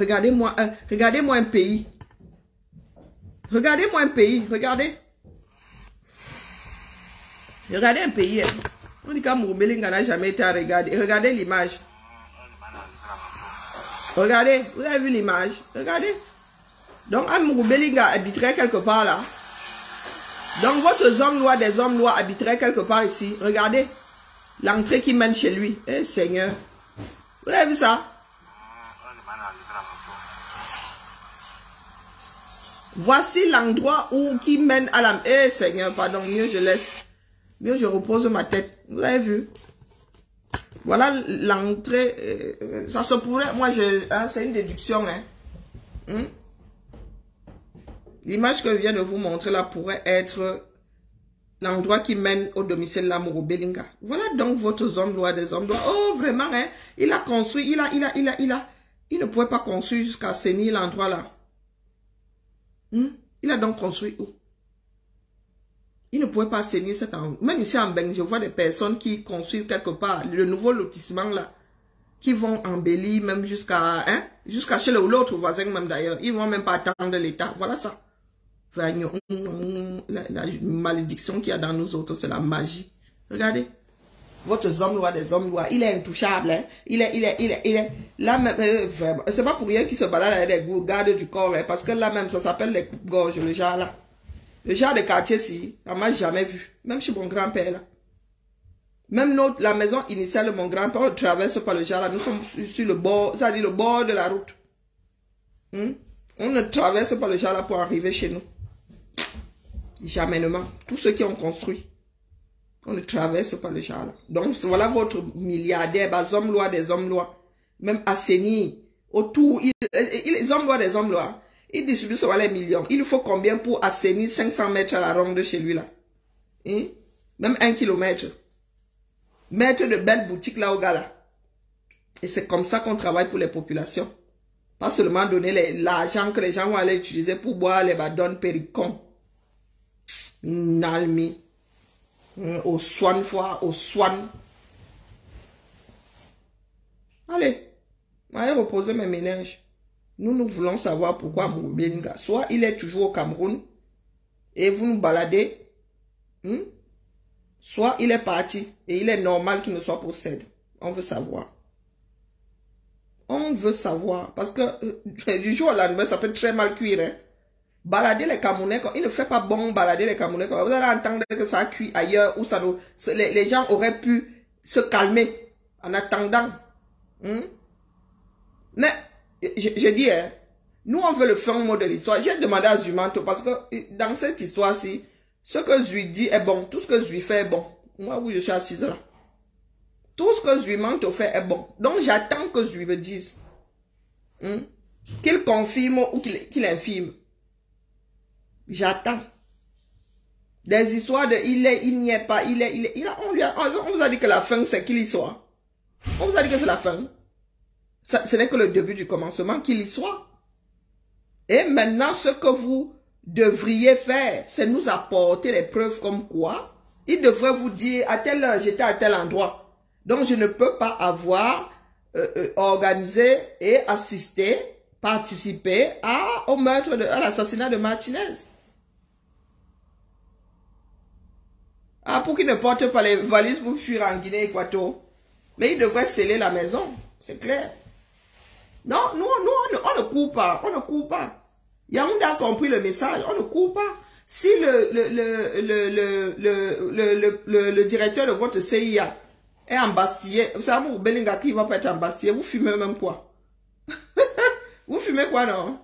un pays. Regardez-moi un pays, regardez. Regardez un pays. On dit qu'à Mouroubelinga n'a jamais été à regarder. Regardez l'image. Regardez, vous avez vu l'image? Regardez. Donc, un Mouroubelinga habiterait quelque part là. Donc, votre homme-loi, des hommes-lois habiterait quelque part ici. Regardez. L'entrée qui mène chez lui. Eh, Seigneur. Vous avez vu ça? Voici l'endroit qui mène à la... Eh, Seigneur, pardon, mieux je laisse. Mieux je repose ma tête. Vous avez vu? Voilà l'entrée. Ça se pourrait... Moi, c'est une déduction, hein. L'image que je viens de vous montrer là pourrait être l'endroit qui mène au domicile de la Mouroubelinga. Voilà donc votre homme-loi des hommes-loi. Oh, vraiment, hein. Il a construit, il ne pouvait pas construire jusqu'à Séni, l'endroit là. Il a donc construit où? Il ne pouvait pas assainir cet endroit. Même ici en Beng, je vois des personnes qui construisent quelque part le nouveau lotissement là, qui vont embellir même jusqu'à chez l'autre voisin même d'ailleurs. Ils ne vont même pas attendre l'État. Voilà ça. La malédiction qu'il y a dans nous autres, c'est la magie. Regardez. Votre homme-loi des hommes-loi, il est intouchable. Hein? Il est là même. C'est pas pour rien qu'il se balade avec des gardes du corps. Hein? Parce que là même, ça s'appelle les gorges, le genre là. Le genre de quartier, si, on m'a jamais vu. Même chez mon grand-père, là. Même la maison initiale de mon grand-père, on traverse par le genre, là. Nous sommes sur le bord, ça dit le bord de la route. On ne traverse pas le genre, là, pour arriver chez nous. Jamainement. Tous ceux qui ont construit, on ne traverse pas le genre, là. Donc, voilà votre milliardaire, des hommes-loi, des hommes-loi. Même assaini, autour, les hommes-loi, des hommes-loi. Il distribue sur les millions. Il faut combien pour assainir 500 mètres à la ronde de chez lui là? Même 1 kilomètre. Mettre de belles boutiques là au gars là. Et c'est comme ça qu'on travaille pour les populations. Pas seulement donner l'argent que les gens vont aller utiliser pour boire les badons péricons. Nalmi. Au soin fois, au soin. Allez. Allez reposer mes ménages. Nous voulons savoir pourquoi Mouroubelinga. Soit il est toujours au Cameroun et vous nous baladez. Soit il est parti et il est normal qu'il ne soit pas cède. On veut savoir. On veut savoir. Parce que du jour au lendemain, ça peut très mal cuire. Hein. Balader les Camerounais, il ne fait pas bon balader les Camerounais. Vous allez entendre que ça cuit ailleurs où ça nous, les gens auraient pu se calmer en attendant. Mais je dis, hein, nous on veut le fin mot de l'histoire. J'ai demandé à Zumanto parce que dans cette histoire-ci, ce que Zui dit est bon. Tout ce que Zui fait est bon. Moi, oui, je suis assise là. Tout ce que Zumanto fait est bon. Donc j'attends que Zui me dise. Qu'il confirme ou qu'il infirme. J'attends. Des histoires de il est, il n'y est pas, on vous a dit que la fin c'est qu'il y soit. On vous a dit que c'est la fin. Ce n'est que le début du commencement, qu'il y soit. Et maintenant, ce que vous devriez faire, c'est nous apporter les preuves comme quoi il devrait vous dire, à telle heure, j'étais à tel endroit. Donc, je ne peux pas avoir organisé et assisté, participé au meurtre, à l'assassinat de Martinez. Pour qu'il ne porte pas les valises pour fuir en Guinée-Équatoriale. Mais il devrait sceller la maison, c'est clair. Non, nous, on ne court pas. On ne court pas. Yaoundé a compris le message. On ne court pas. Si le directeur de votre CIA est embastillé, vous savez, Mouroubelinga qui va pas être embastillé, vous fumez même quoi? Vous fumez quoi, non?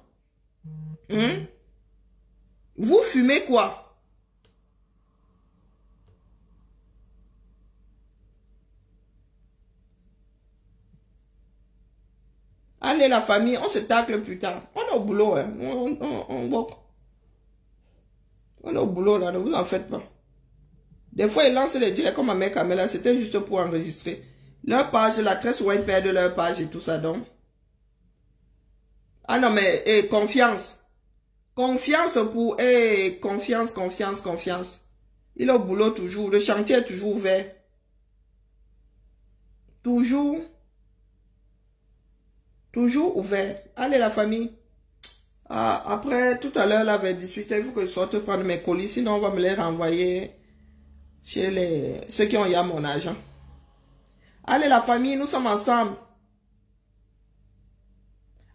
Vous fumez quoi? Allez, la famille, on se tacle plus tard. On est au boulot, hein. On est au boulot, là, ne vous en faites pas. Des fois, ils lancent les directs comme Ahmed Kamel, c'était juste pour enregistrer. Leur page, là, très souvent, ils perdent leur page et tout ça, donc. Ah non, mais, confiance. Confiance pour, confiance. Il est au boulot toujours. Le chantier est toujours ouvert. Toujours ouvert. Allez, la famille. Ah, après, tout à l'heure, là, vers 18h, il faut que je sorte prendre mes colis. Sinon, on va me les renvoyer chez ceux qui ont eu mon argent. Allez, la famille, nous sommes ensemble.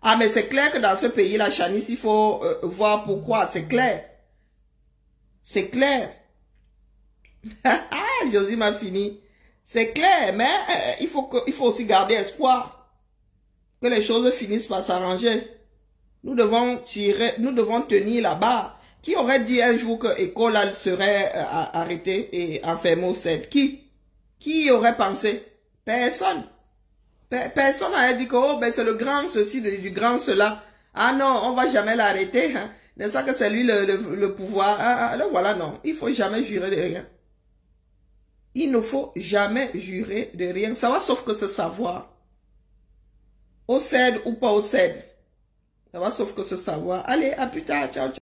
Ah, mais c'est clair que dans ce pays-là, Chanice, il faut voir pourquoi. C'est clair. C'est clair. Ah, Josie m'a fini. C'est clair, mais il faut aussi garder espoir. Que les choses finissent par s'arranger. Nous devons tenir là-bas. Qui aurait dit un jour que l'école serait arrêtée et enfermée au CED? Qui aurait pensé? Personne. Personne n'a dit que oh, ben c'est le grand ceci, du grand cela. Ah non, on va jamais l'arrêter. Hein. N'est-ce pas que c'est lui le pouvoir? Alors voilà, non. Il faut jamais jurer de rien. Il ne faut jamais jurer de rien. Ça va sauf que ce savoir. Au CED ou pas au CED. Ça va sauf que ce savoir. Allez, à plus tard. Ciao, ciao.